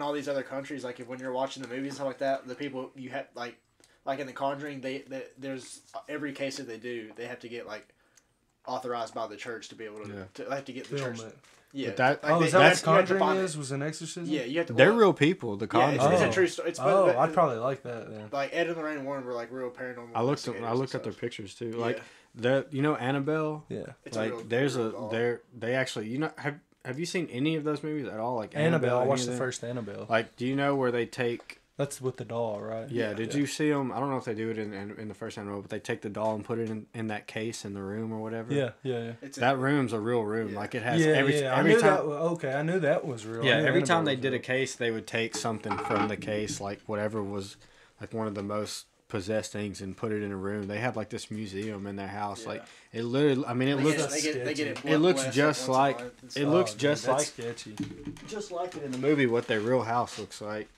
[SPEAKER 3] all these other countries, like if when you're watching the movies and stuff like that, the people you have like in The Conjuring, they there's every case that they do, they have to get like authorized by the church to be able to have to get the
[SPEAKER 2] Film
[SPEAKER 3] church.
[SPEAKER 2] it.
[SPEAKER 3] Yeah,
[SPEAKER 1] But that-
[SPEAKER 3] like,
[SPEAKER 2] Oh,
[SPEAKER 3] they-
[SPEAKER 2] is that
[SPEAKER 3] you
[SPEAKER 2] what
[SPEAKER 3] have to
[SPEAKER 2] Conjuring
[SPEAKER 3] find it.
[SPEAKER 2] was an exorcism?
[SPEAKER 3] Yeah, you have to.
[SPEAKER 1] They're
[SPEAKER 3] well,
[SPEAKER 1] real people. The
[SPEAKER 3] Yeah,
[SPEAKER 1] Conjuring.
[SPEAKER 3] it's a
[SPEAKER 2] Oh.
[SPEAKER 3] true story. It's
[SPEAKER 2] Oh, I'd probably like that then.
[SPEAKER 3] like Ed and Lorraine Warren were like real paranormal.
[SPEAKER 1] I looked
[SPEAKER 3] investigators
[SPEAKER 1] at their
[SPEAKER 3] and
[SPEAKER 1] pictures too.
[SPEAKER 3] stuff.
[SPEAKER 1] Like Annabelle.
[SPEAKER 2] Yeah.
[SPEAKER 3] It's
[SPEAKER 1] Like
[SPEAKER 3] a real,
[SPEAKER 1] there's
[SPEAKER 3] real
[SPEAKER 1] a
[SPEAKER 3] doll.
[SPEAKER 1] they actually have you seen any of those movies at all? Like
[SPEAKER 2] Annabelle. I
[SPEAKER 1] any
[SPEAKER 2] watched
[SPEAKER 1] of
[SPEAKER 2] the
[SPEAKER 1] them?
[SPEAKER 2] first Annabelle.
[SPEAKER 1] Like, do you know where they take?
[SPEAKER 2] That's with the doll, right?
[SPEAKER 1] Yeah. Did you see them? I don't know if they do it in the first Annabelle, but they take the doll and put it in that case in the room or whatever.
[SPEAKER 2] Yeah.
[SPEAKER 3] It's
[SPEAKER 1] That room's a real room.
[SPEAKER 3] Yeah.
[SPEAKER 1] Like it has
[SPEAKER 2] Yeah,
[SPEAKER 1] every
[SPEAKER 2] I
[SPEAKER 1] every
[SPEAKER 2] knew
[SPEAKER 1] time.
[SPEAKER 2] that. Okay, I knew that was real.
[SPEAKER 1] Yeah,
[SPEAKER 2] I knew
[SPEAKER 1] every time
[SPEAKER 2] Annabelle
[SPEAKER 1] they
[SPEAKER 2] was
[SPEAKER 1] did a
[SPEAKER 2] real.
[SPEAKER 1] case, they would take something from the case, like whatever was like one of the most possessed things, and put it in a room. They have like this museum in their house.
[SPEAKER 3] Yeah.
[SPEAKER 1] Like it literally, I mean, it
[SPEAKER 3] They
[SPEAKER 1] looks
[SPEAKER 3] get, they get
[SPEAKER 2] sketchy.
[SPEAKER 1] it looks
[SPEAKER 3] blessed,
[SPEAKER 1] just
[SPEAKER 3] once a
[SPEAKER 1] like
[SPEAKER 3] month and
[SPEAKER 1] it
[SPEAKER 3] stuff.
[SPEAKER 1] looks
[SPEAKER 2] dude,
[SPEAKER 1] just
[SPEAKER 2] that's
[SPEAKER 1] like
[SPEAKER 2] sketchy.
[SPEAKER 1] just like it in the movie what their real house looks like.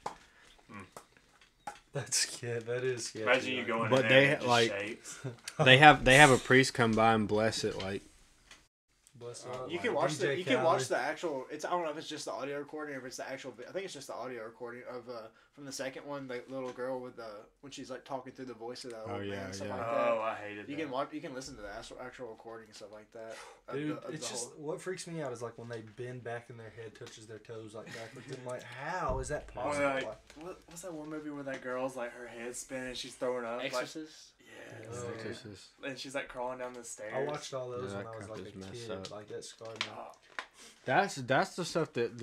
[SPEAKER 2] That's sketchy. That is sketchy.
[SPEAKER 4] Imagine you going
[SPEAKER 1] But
[SPEAKER 4] in there
[SPEAKER 1] they,
[SPEAKER 4] and it just
[SPEAKER 1] like-
[SPEAKER 4] shakes.
[SPEAKER 1] They have a priest come by and bless it. Like
[SPEAKER 2] Bless
[SPEAKER 3] You
[SPEAKER 2] up,
[SPEAKER 3] can
[SPEAKER 2] like
[SPEAKER 3] watch
[SPEAKER 2] DJ
[SPEAKER 3] you can watch
[SPEAKER 2] Khaled.
[SPEAKER 3] the actual. I don't know if it's just the audio recording or if it's the actual. I think it's just the audio recording of from the second one. The little girl with when she's like talking through the voice of the old man and stuff
[SPEAKER 1] yeah.
[SPEAKER 3] like
[SPEAKER 4] Oh,
[SPEAKER 3] that.
[SPEAKER 4] I hated
[SPEAKER 3] You
[SPEAKER 4] that.
[SPEAKER 3] can watch. You can listen to the actual recording and stuff like that. of
[SPEAKER 2] Dude,
[SPEAKER 3] the- of
[SPEAKER 2] it's
[SPEAKER 3] the
[SPEAKER 2] just
[SPEAKER 3] whole-
[SPEAKER 2] what freaks me out is like when they bend back and their head touches their toes like backwards. I'm like, how is that
[SPEAKER 4] Or
[SPEAKER 2] possible?
[SPEAKER 4] like,
[SPEAKER 2] Like,
[SPEAKER 4] what's that one movie where that girl's like her head's spinning and she's throwing up? Like,
[SPEAKER 3] Exorcist.
[SPEAKER 4] yeah,
[SPEAKER 2] Oh,
[SPEAKER 4] dude.
[SPEAKER 1] Exorcist.
[SPEAKER 4] And she's like crawling down the stairs.
[SPEAKER 2] I watched all those
[SPEAKER 1] Yeah,
[SPEAKER 2] when
[SPEAKER 1] that
[SPEAKER 2] I was
[SPEAKER 1] crap
[SPEAKER 2] like
[SPEAKER 1] is
[SPEAKER 2] a
[SPEAKER 1] messed
[SPEAKER 2] kid.
[SPEAKER 1] up.
[SPEAKER 2] Like that scarred me.
[SPEAKER 4] Oh,
[SPEAKER 1] That's the stuff that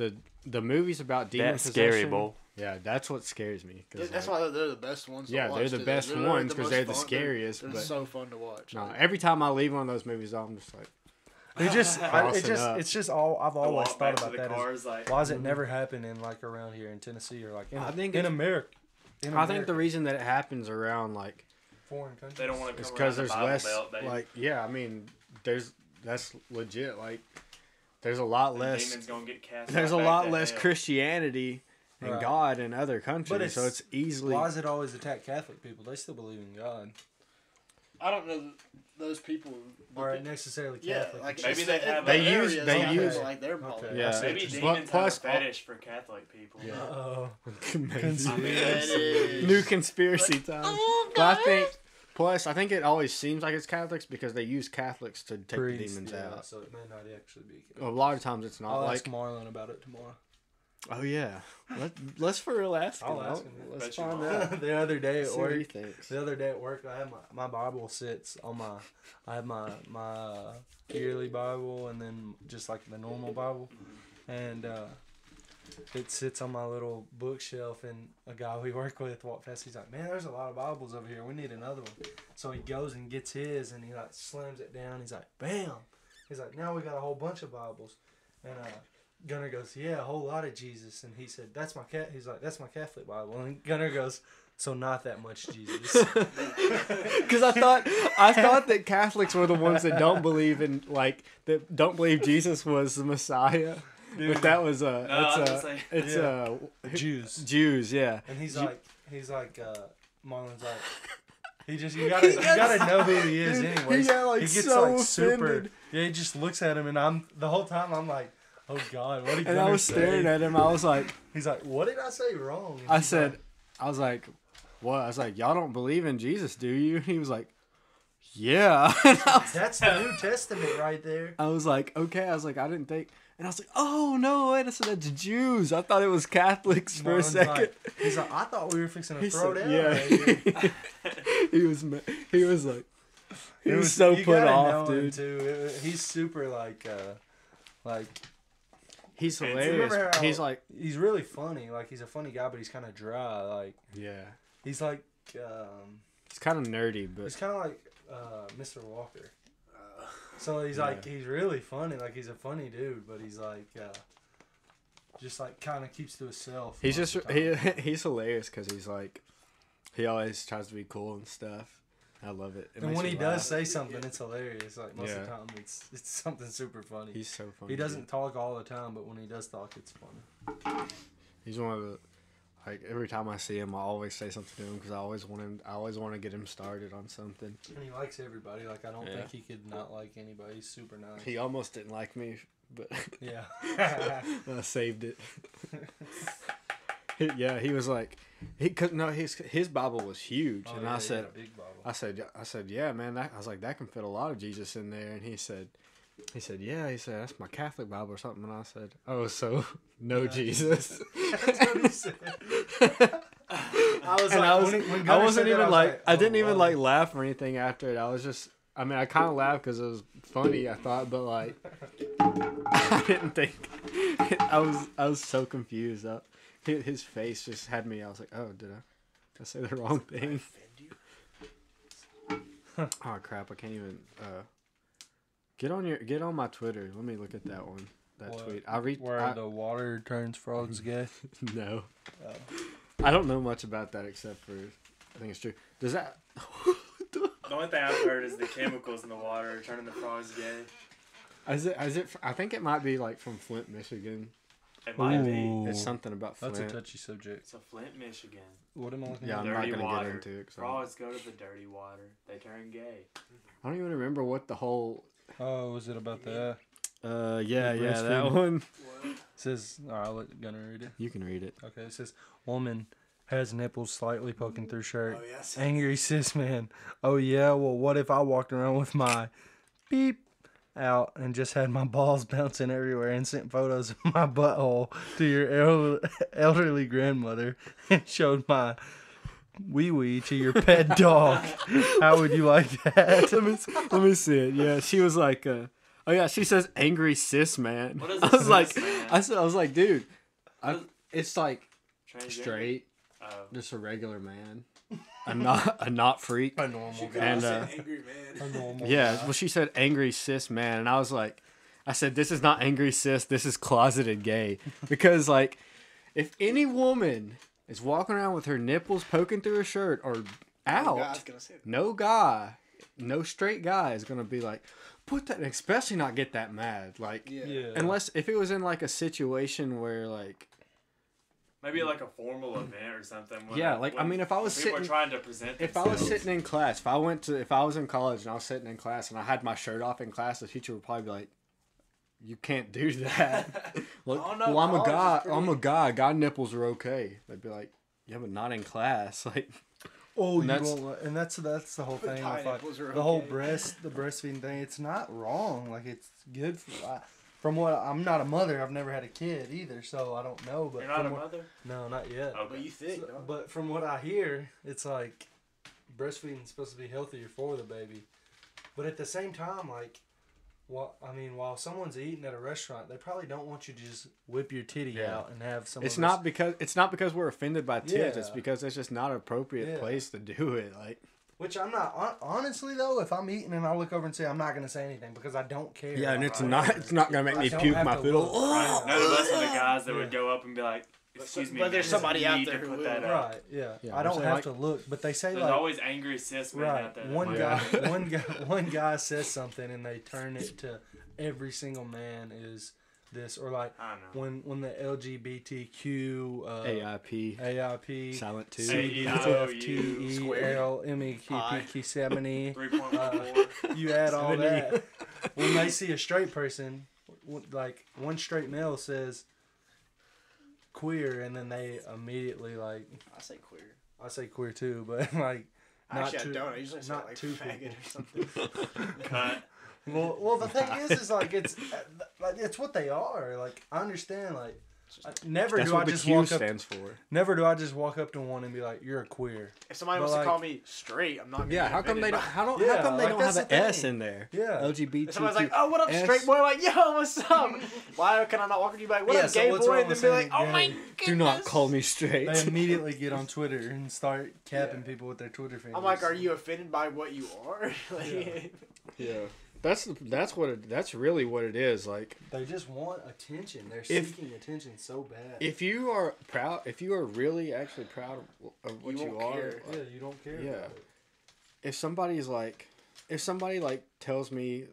[SPEAKER 1] the movies about demon
[SPEAKER 4] that scary
[SPEAKER 1] possession.
[SPEAKER 4] bowl.
[SPEAKER 1] Yeah, that's what scares me. 'Cause,
[SPEAKER 3] That's
[SPEAKER 1] like,
[SPEAKER 3] why they're the best ones. To
[SPEAKER 1] Yeah,
[SPEAKER 3] watch,
[SPEAKER 1] they're the
[SPEAKER 3] too.
[SPEAKER 1] best
[SPEAKER 3] literally
[SPEAKER 1] ones
[SPEAKER 3] the
[SPEAKER 1] 'cause
[SPEAKER 3] most
[SPEAKER 1] they're the
[SPEAKER 3] fun.
[SPEAKER 1] scariest,
[SPEAKER 3] They're
[SPEAKER 1] but-
[SPEAKER 3] so fun to watch.
[SPEAKER 1] no, every time I leave one of those movies, I'm just like, Crossing up.
[SPEAKER 2] It's just all I've always
[SPEAKER 4] Walk
[SPEAKER 2] thought
[SPEAKER 4] back to
[SPEAKER 2] about
[SPEAKER 4] the
[SPEAKER 2] that. Is,
[SPEAKER 4] cars, like,
[SPEAKER 2] why does it never happen in like around here in Tennessee or like in,
[SPEAKER 1] I think
[SPEAKER 2] in
[SPEAKER 1] it's-
[SPEAKER 2] America?
[SPEAKER 1] I think the reason that it happens around like
[SPEAKER 2] foreign countries.
[SPEAKER 4] they don't want to
[SPEAKER 1] is
[SPEAKER 4] come
[SPEAKER 1] because
[SPEAKER 4] around the
[SPEAKER 1] there's
[SPEAKER 4] Bible
[SPEAKER 1] less
[SPEAKER 4] Belt, baby.
[SPEAKER 1] like I mean that's legit like there's a lot
[SPEAKER 4] The
[SPEAKER 1] less
[SPEAKER 4] demons gonna get cast
[SPEAKER 1] there's a
[SPEAKER 4] right back
[SPEAKER 1] lot
[SPEAKER 4] to
[SPEAKER 1] less
[SPEAKER 4] hell.
[SPEAKER 1] Christianity and
[SPEAKER 2] Right.
[SPEAKER 1] God in other countries, so it's easily
[SPEAKER 2] Why does it always attack Catholic people? They still believe in God.
[SPEAKER 3] I don't know those people.
[SPEAKER 2] Or necessarily
[SPEAKER 3] Yeah,
[SPEAKER 2] Catholic.
[SPEAKER 3] like
[SPEAKER 4] Maybe
[SPEAKER 3] it's
[SPEAKER 4] they
[SPEAKER 3] the-
[SPEAKER 4] have-
[SPEAKER 3] the
[SPEAKER 1] They use-
[SPEAKER 3] areas
[SPEAKER 1] they
[SPEAKER 3] have
[SPEAKER 1] use-
[SPEAKER 3] like their
[SPEAKER 2] Okay.
[SPEAKER 3] politics.
[SPEAKER 1] Yeah.
[SPEAKER 4] Maybe
[SPEAKER 1] Plus-
[SPEAKER 4] demons
[SPEAKER 1] plus
[SPEAKER 4] have a fetish for Catholic people.
[SPEAKER 1] Yeah.
[SPEAKER 2] Oh,
[SPEAKER 1] Maybe. New conspiracy time. But I think plus I think it always seems like it's Catholics because they use Catholics to take the demons out.
[SPEAKER 2] So it may not actually be.
[SPEAKER 1] A lot of times it's not
[SPEAKER 2] I'll
[SPEAKER 1] like
[SPEAKER 2] ask Marlon about it tomorrow.
[SPEAKER 1] oh yeah let's for real ask him.
[SPEAKER 2] I'll ask him.
[SPEAKER 1] Let's
[SPEAKER 4] Bet you
[SPEAKER 1] find
[SPEAKER 4] will.
[SPEAKER 1] out.
[SPEAKER 2] The other day at
[SPEAKER 1] See what he
[SPEAKER 2] work.
[SPEAKER 1] thinks.
[SPEAKER 2] The other day at work, I had my Bible sits on my. I have my yearly Bible and then just like the normal Bible, and it sits on my little bookshelf. And a guy we work with walked past. He's like, "Man, there's a lot of Bibles over here. We need another one." So he goes and gets his, and he like slams it down. He's like, "Bam!" He's like, "Now we got a whole bunch of Bibles," and Gunnar goes, "Yeah, a whole lot of Jesus." And he said, "That's my cat." He's like, "That's my Catholic Bible." And Gunnar goes, "So not that much Jesus."
[SPEAKER 1] Because I thought that Catholics were the ones that don't believe in that don't believe Jesus was the Messiah. But that was
[SPEAKER 2] Jews.
[SPEAKER 1] Jews, yeah.
[SPEAKER 2] And he's like, Marlon's like, you gotta know who he is anyway.
[SPEAKER 1] He got, like,
[SPEAKER 2] he gets
[SPEAKER 1] so
[SPEAKER 2] like super.
[SPEAKER 1] offended.
[SPEAKER 2] Yeah, he just looks at him, and the whole time I'm like, oh God, what did
[SPEAKER 1] And I was staring at him. I was like,
[SPEAKER 2] He's like, what did I say wrong? And
[SPEAKER 1] I
[SPEAKER 2] he's
[SPEAKER 1] said,
[SPEAKER 2] like,
[SPEAKER 1] I was like, what? I was like, y'all don't believe in Jesus, do you? He was like, yeah. And
[SPEAKER 2] that's the New Testament right there.
[SPEAKER 1] I was like, okay. I was like, I didn't think. And I was like, oh no, wait, I said that's Jews. I thought it was Catholics for a
[SPEAKER 2] Marlon's
[SPEAKER 1] second.
[SPEAKER 2] like- he's like, I thought we were fixing to
[SPEAKER 1] He
[SPEAKER 2] throw
[SPEAKER 1] said-
[SPEAKER 2] down.
[SPEAKER 1] yeah.
[SPEAKER 2] Right here.
[SPEAKER 1] he was like, he was so
[SPEAKER 2] you
[SPEAKER 1] put
[SPEAKER 2] gotta
[SPEAKER 1] off,
[SPEAKER 2] know him,
[SPEAKER 1] dude.
[SPEAKER 2] too. He's super
[SPEAKER 1] He's
[SPEAKER 2] Remember
[SPEAKER 1] hilarious.
[SPEAKER 2] how-
[SPEAKER 1] He's like,
[SPEAKER 2] he's really funny. Like he's a funny guy, but he's kind of dry. Like
[SPEAKER 1] yeah.
[SPEAKER 2] he's like,
[SPEAKER 1] It's kind of nerdy, but
[SPEAKER 2] he's kind of like Mr. Walker. So he's like, he's really funny. Like he's a funny dude, but he's like, just like kind of keeps to himself.
[SPEAKER 1] he's
[SPEAKER 2] most
[SPEAKER 1] just
[SPEAKER 2] of the time.
[SPEAKER 1] he's hilarious because he's like, he always tries to be cool and stuff. I love it.
[SPEAKER 2] And when he does say something, it's hilarious. Like most of the time, it's something super funny.
[SPEAKER 1] He's so funny.
[SPEAKER 2] He doesn't talk all the time, but when he does talk, it's funny.
[SPEAKER 1] He's one of the, like, every time I see him, I always say something to him because I always want to get him started on something.
[SPEAKER 2] And he likes everybody. Like, I don't think he could not like anybody. He's super nice.
[SPEAKER 1] He almost didn't like me, but
[SPEAKER 2] yeah,
[SPEAKER 1] I saved it. Yeah, he was like, his Bible was huge, and I said,
[SPEAKER 2] big Bible.
[SPEAKER 1] I said, yeah, man. I was like, that can fit a lot of Jesus in there, and he said, yeah. He said, that's my Catholic Bible or something, and I said, oh, so no Jesus.
[SPEAKER 2] That's what he said. I
[SPEAKER 1] wasn't even like, I didn't even like laugh or anything after it. I was just, I mean, I kind of laughed because it was funny, I thought, but like, I didn't think. I was so confused. His face just had me. I was like, oh, did I say the wrong thing? Oh crap! I can't even. Get on my Twitter. Let me look at that one. Tweet.
[SPEAKER 2] Where the water turns frogs gay.
[SPEAKER 1] No. I don't know much about that except for I think it's true. Does that?
[SPEAKER 4] The only thing I've heard is the chemicals in the water are turning the frogs gay.
[SPEAKER 1] Is it? I think it might be like from Flint, Michigan.
[SPEAKER 4] It might be.
[SPEAKER 1] It's something about Flint.
[SPEAKER 2] That's a touchy subject.
[SPEAKER 4] It's a Flint, Michigan.
[SPEAKER 2] What am I looking
[SPEAKER 1] Yeah,
[SPEAKER 2] at?
[SPEAKER 1] I'm
[SPEAKER 4] Dirty
[SPEAKER 1] not gonna
[SPEAKER 4] water.
[SPEAKER 1] get into it.
[SPEAKER 4] Frogs go to the dirty water. They turn gay.
[SPEAKER 1] I don't even remember what the whole.
[SPEAKER 2] Oh, was it about that?
[SPEAKER 1] Yeah, that
[SPEAKER 2] breastfeeding.
[SPEAKER 1] one.
[SPEAKER 2] It says, I'll let Gunner read it.
[SPEAKER 1] You can read it.
[SPEAKER 2] Okay, it says, woman has nipples slightly poking through shirt.
[SPEAKER 3] Oh, yes.
[SPEAKER 2] Angry cis man. Oh, yeah, well, what if I walked around with my beep out and just had my balls bouncing everywhere and sent photos of my butthole to your elderly grandmother and showed my wee-wee to your pet dog? How would you like that?
[SPEAKER 1] Let me see it. Yeah, she was like, oh yeah, she says angry cis man.
[SPEAKER 4] What is
[SPEAKER 1] I
[SPEAKER 4] a
[SPEAKER 1] was like,
[SPEAKER 4] cis man?
[SPEAKER 1] I was like, dude, it's like
[SPEAKER 4] Transgender?
[SPEAKER 1] straight,
[SPEAKER 4] Oh.
[SPEAKER 1] just a regular man, a not freak.
[SPEAKER 2] A normal guy.
[SPEAKER 1] And
[SPEAKER 3] Angry man.
[SPEAKER 2] A normal
[SPEAKER 1] yeah,
[SPEAKER 2] guy.
[SPEAKER 1] well, she said angry cis man, and I was like, I said, this is not angry cis, this is closeted gay, because like, if any woman is walking around with her nipples poking through her shirt or out, no straight guy is gonna be like, put that, especially not get that mad, like,
[SPEAKER 2] Yeah.
[SPEAKER 1] unless if it was in like a situation where like,
[SPEAKER 4] Maybe like a formal event or something.
[SPEAKER 1] I mean, if I was
[SPEAKER 4] people
[SPEAKER 1] sitting,
[SPEAKER 4] are trying to present
[SPEAKER 1] if I was sitting in class, if I was in college and I was sitting in class and I had my shirt off in class, the teacher would probably be like, you can't do that. Like,
[SPEAKER 3] Oh, no,
[SPEAKER 1] well, I'm a
[SPEAKER 3] college is
[SPEAKER 1] guy.
[SPEAKER 3] pretty-
[SPEAKER 1] I'm a guy. Guy nipples are okay. They'd be like, yeah, but not in class. Like,
[SPEAKER 2] Oh,
[SPEAKER 1] And
[SPEAKER 2] you
[SPEAKER 1] that's-
[SPEAKER 2] won't. And that's the whole thing.
[SPEAKER 3] Guy
[SPEAKER 2] With, like,
[SPEAKER 3] nipples are
[SPEAKER 2] the whole
[SPEAKER 3] okay.
[SPEAKER 2] the breastfeeding thing. It's not wrong. Like, it's good for. From what I'm not a mother. I've never had a kid either, so I don't know. But
[SPEAKER 4] You're not a
[SPEAKER 2] from what-
[SPEAKER 4] mother?
[SPEAKER 2] No, not yet.
[SPEAKER 4] Okay.
[SPEAKER 3] But you think,
[SPEAKER 2] So-
[SPEAKER 3] dog.
[SPEAKER 2] but from what I hear, it's like breastfeeding is supposed to be healthier for the baby. But at the same time, like, while someone's eating at a restaurant, they probably don't want you to just whip your titty
[SPEAKER 1] Yeah.
[SPEAKER 2] out and have some.
[SPEAKER 1] it's not because we're offended by tits. It's
[SPEAKER 2] Yeah.
[SPEAKER 1] because it's just not an appropriate
[SPEAKER 2] Yeah.
[SPEAKER 1] place to do it. Like,
[SPEAKER 2] Which I'm not. Honestly, though, if I'm eating and I look over and say I'm not going to say anything because I don't care.
[SPEAKER 1] yeah, and
[SPEAKER 2] about
[SPEAKER 1] it's not gonna make
[SPEAKER 2] I
[SPEAKER 1] me
[SPEAKER 2] don't
[SPEAKER 1] puke
[SPEAKER 2] have
[SPEAKER 1] my
[SPEAKER 2] to
[SPEAKER 1] fiddle.
[SPEAKER 2] look.
[SPEAKER 4] None of us are the guys that
[SPEAKER 2] Yeah.
[SPEAKER 4] would go up and be like, excuse me,
[SPEAKER 3] but there's
[SPEAKER 4] man,
[SPEAKER 3] somebody
[SPEAKER 4] you
[SPEAKER 3] out
[SPEAKER 4] need
[SPEAKER 3] there
[SPEAKER 4] to
[SPEAKER 3] who
[SPEAKER 4] put that
[SPEAKER 3] will.
[SPEAKER 4] up.
[SPEAKER 2] Right. Yeah.
[SPEAKER 1] Yeah,
[SPEAKER 2] I don't
[SPEAKER 1] I'm
[SPEAKER 2] have
[SPEAKER 1] saying,
[SPEAKER 2] to look, but they say
[SPEAKER 4] There's
[SPEAKER 2] like
[SPEAKER 4] always angry cis men out there.
[SPEAKER 2] one
[SPEAKER 1] Yeah.
[SPEAKER 2] guy says something and they turn it to every single man is this, or like
[SPEAKER 4] I don't know.
[SPEAKER 2] when the LGBTQ
[SPEAKER 1] AIP, silent two.
[SPEAKER 2] CBFTELMEQP7E
[SPEAKER 4] 3.14.
[SPEAKER 2] you add all
[SPEAKER 1] 70.
[SPEAKER 2] that when they see a straight person, like one straight male says queer, and then they immediately like,
[SPEAKER 3] I say queer.
[SPEAKER 2] I say queer too, but like not
[SPEAKER 3] Actually,
[SPEAKER 2] too,
[SPEAKER 3] I don't. I usually say
[SPEAKER 2] not
[SPEAKER 3] like
[SPEAKER 2] two
[SPEAKER 3] faggot
[SPEAKER 2] people.
[SPEAKER 3] or something.
[SPEAKER 4] Cut.
[SPEAKER 2] Well, the thing is like it's what they are. Like I understand. Like never
[SPEAKER 1] That's
[SPEAKER 2] do I
[SPEAKER 1] what the
[SPEAKER 2] just
[SPEAKER 1] Q
[SPEAKER 2] walk up.
[SPEAKER 1] stands for.
[SPEAKER 2] Never do I just walk up to one and be like, "You're a queer."
[SPEAKER 3] If somebody
[SPEAKER 2] But
[SPEAKER 3] wants
[SPEAKER 2] like-
[SPEAKER 3] to call me straight, I'm not. Gonna
[SPEAKER 1] Yeah,
[SPEAKER 3] get
[SPEAKER 1] how come they
[SPEAKER 3] offended
[SPEAKER 1] don't?
[SPEAKER 3] by-
[SPEAKER 1] How
[SPEAKER 2] Yeah,
[SPEAKER 1] come they
[SPEAKER 2] like,
[SPEAKER 1] don't
[SPEAKER 2] that's
[SPEAKER 1] have an
[SPEAKER 2] the
[SPEAKER 1] S
[SPEAKER 2] thing.
[SPEAKER 1] in there?
[SPEAKER 2] Yeah.
[SPEAKER 1] LGBT.
[SPEAKER 3] If somebody's like, "Oh, what up,
[SPEAKER 1] S.
[SPEAKER 3] straight boy?" Like, "Yo, what's up?" Why can I not walk up to you like, "What
[SPEAKER 2] Yeah,
[SPEAKER 3] up,
[SPEAKER 2] so
[SPEAKER 3] gay
[SPEAKER 2] what's
[SPEAKER 3] boy?"
[SPEAKER 2] wrong
[SPEAKER 3] And then
[SPEAKER 2] with
[SPEAKER 3] be like,
[SPEAKER 2] saying
[SPEAKER 3] "Oh my
[SPEAKER 2] gay?
[SPEAKER 3] goodness."
[SPEAKER 1] Do not call me straight.
[SPEAKER 2] They immediately get on Twitter and start capping people with their Twitter fingers.
[SPEAKER 3] I'm like, "Are you offended by what you are?" Like,
[SPEAKER 1] Yeah, that's really what it is. Like,
[SPEAKER 2] They just want attention. They're
[SPEAKER 1] If-
[SPEAKER 2] seeking attention so bad.
[SPEAKER 1] if you are proud, if you are really actually proud of what
[SPEAKER 3] You
[SPEAKER 1] you
[SPEAKER 3] won't
[SPEAKER 1] are,
[SPEAKER 3] care.
[SPEAKER 2] Yeah, you don't care.
[SPEAKER 1] Yeah.
[SPEAKER 2] About it.
[SPEAKER 1] if somebody like tells me,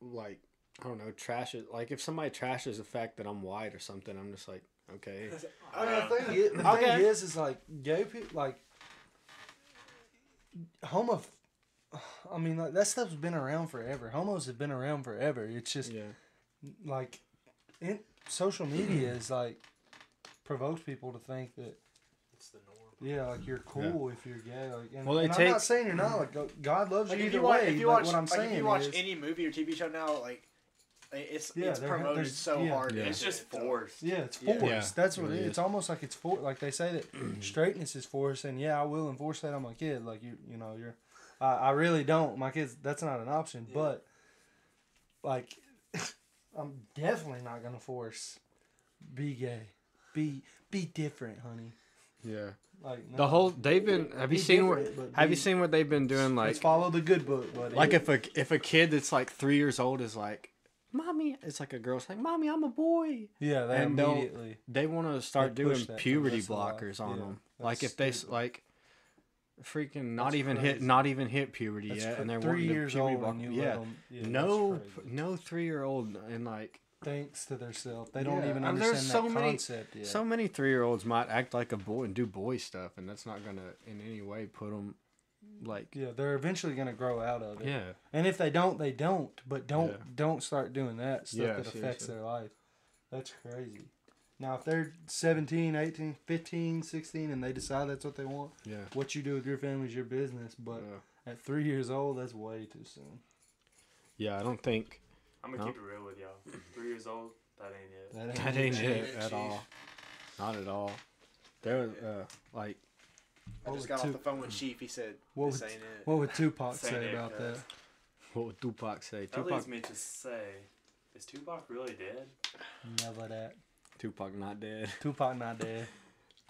[SPEAKER 1] like, I don't know, trashes, like if somebody trashes the fact that I'm white or something, I'm just like, okay.
[SPEAKER 2] I mean, the thing is like gay people, like I mean, like that stuff's been around forever. Homos have been around forever. It's just like social media is like provokes people to think that it's the norm. Yeah, like you're cool if you're gay. Like, and I'm not saying you're not. Like God loves you either way. But what I'm saying is, if you watch
[SPEAKER 3] any movie or TV show now, like it's promoted so hard.
[SPEAKER 4] Yeah. It's just forced.
[SPEAKER 2] Yeah, it's forced. Yeah. That's what it is. It's almost like it's forced. Like they say that straightness is forced, and I will enforce that on my kid. Like you know, you're. I really don't. My kids, that's not an option. Yeah. But like, I'm definitely not gonna force. Be gay. Be different, honey.
[SPEAKER 1] Yeah.
[SPEAKER 2] Like
[SPEAKER 1] the whole they've been. Have you seen what they've been doing? Like,
[SPEAKER 2] let's follow the good book, buddy.
[SPEAKER 1] Like if a kid that's like 3 years old is like, "Mommy," it's like a girl's like, "Mommy, I'm a boy."
[SPEAKER 2] Yeah, they immediately
[SPEAKER 1] they want to start doing puberty blockers on them. Like if they like, freaking not even hit puberty yet, and they're
[SPEAKER 2] 3 years old.
[SPEAKER 1] No 3-year-old and like.
[SPEAKER 2] Thinks to themselves. They don't even understand that concept yet.
[SPEAKER 1] So many 3-year-olds might act like a boy and do boy stuff, and that's not gonna in any way put them like.
[SPEAKER 2] Yeah, they're eventually gonna grow out of it.
[SPEAKER 1] Yeah.
[SPEAKER 2] And if they don't, they don't. But don't start doing that stuff that affects their life. That's crazy. Now, if they're 17, 18, 15, 16, and they decide that's what they want, what you do with your family is your business. But at 3 years old, that's way too soon.
[SPEAKER 1] Yeah, I don't think.
[SPEAKER 4] I'm gonna keep it real with y'all. 3 years old, that ain't it.
[SPEAKER 1] That ain't it at all. Not at all. There was like.
[SPEAKER 3] I just got off the phone with Chief. He said, "This ain't it."
[SPEAKER 2] What would Tupac say about that?
[SPEAKER 1] What would Tupac say?
[SPEAKER 4] That leads me to say, is Tupac really dead?
[SPEAKER 2] Never that.
[SPEAKER 1] Tupac not dead.
[SPEAKER 2] Tupac not dead.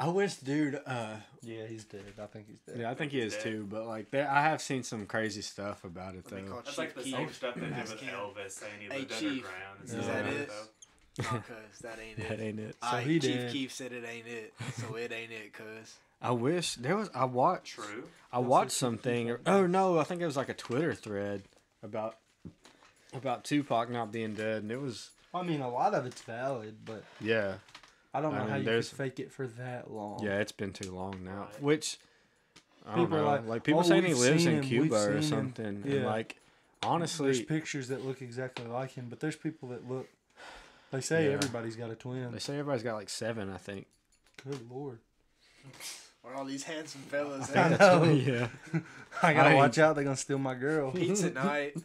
[SPEAKER 1] I wish, dude.
[SPEAKER 2] Yeah, he's dead. I think he's dead.
[SPEAKER 1] Yeah, I think he is too. But like, I have seen some crazy stuff about it though.
[SPEAKER 4] That's like the same stuff they did with Elvis saying he lived underground.
[SPEAKER 3] Is that it? No, cuz that ain't it.
[SPEAKER 1] That ain't it.
[SPEAKER 2] So he did.
[SPEAKER 3] Chief Keef said it ain't it. So it ain't it, cuz.
[SPEAKER 1] I wish there was. I watched something. Oh no, I think it was like a Twitter thread about Tupac not being dead, and it was.
[SPEAKER 2] I mean, a lot of it's valid, but
[SPEAKER 1] yeah.
[SPEAKER 2] I don't know how you could fake it for that long.
[SPEAKER 1] Yeah, it's been too long now. Right. Which I don't
[SPEAKER 2] people
[SPEAKER 1] know. Like people saying he lives in Cuba or something. Yeah. And like honestly,
[SPEAKER 2] there's pictures that look exactly like him, but there's people that look. They say everybody's got a twin.
[SPEAKER 1] They say everybody's got like 7, I think.
[SPEAKER 2] Good Lord.
[SPEAKER 3] Where all these handsome fellas
[SPEAKER 2] I know. Yeah. I gotta watch out. They're gonna steal my girl.
[SPEAKER 3] Pizza night.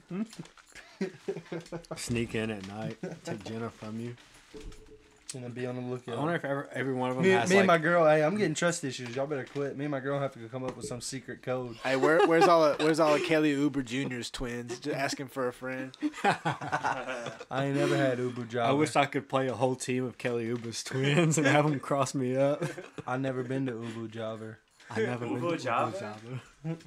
[SPEAKER 1] Sneak in at night. Take Jenna from you.
[SPEAKER 2] Gonna be on the lookout.
[SPEAKER 1] I wonder if every one of them has
[SPEAKER 2] me and my girl. Hey, I'm getting trust issues. Y'all better quit. Me and my girl have to come up with some secret code.
[SPEAKER 3] Hey, where's all of Kelly Uber Jr.'s twins? Just asking for a friend.
[SPEAKER 2] I ain't never had Uber Java.
[SPEAKER 1] I wish I could play a whole team of Kelly Uber's twins and have them cross me up.
[SPEAKER 2] I never been to Uber Java.
[SPEAKER 1] I never been to Uber Java.
[SPEAKER 2] What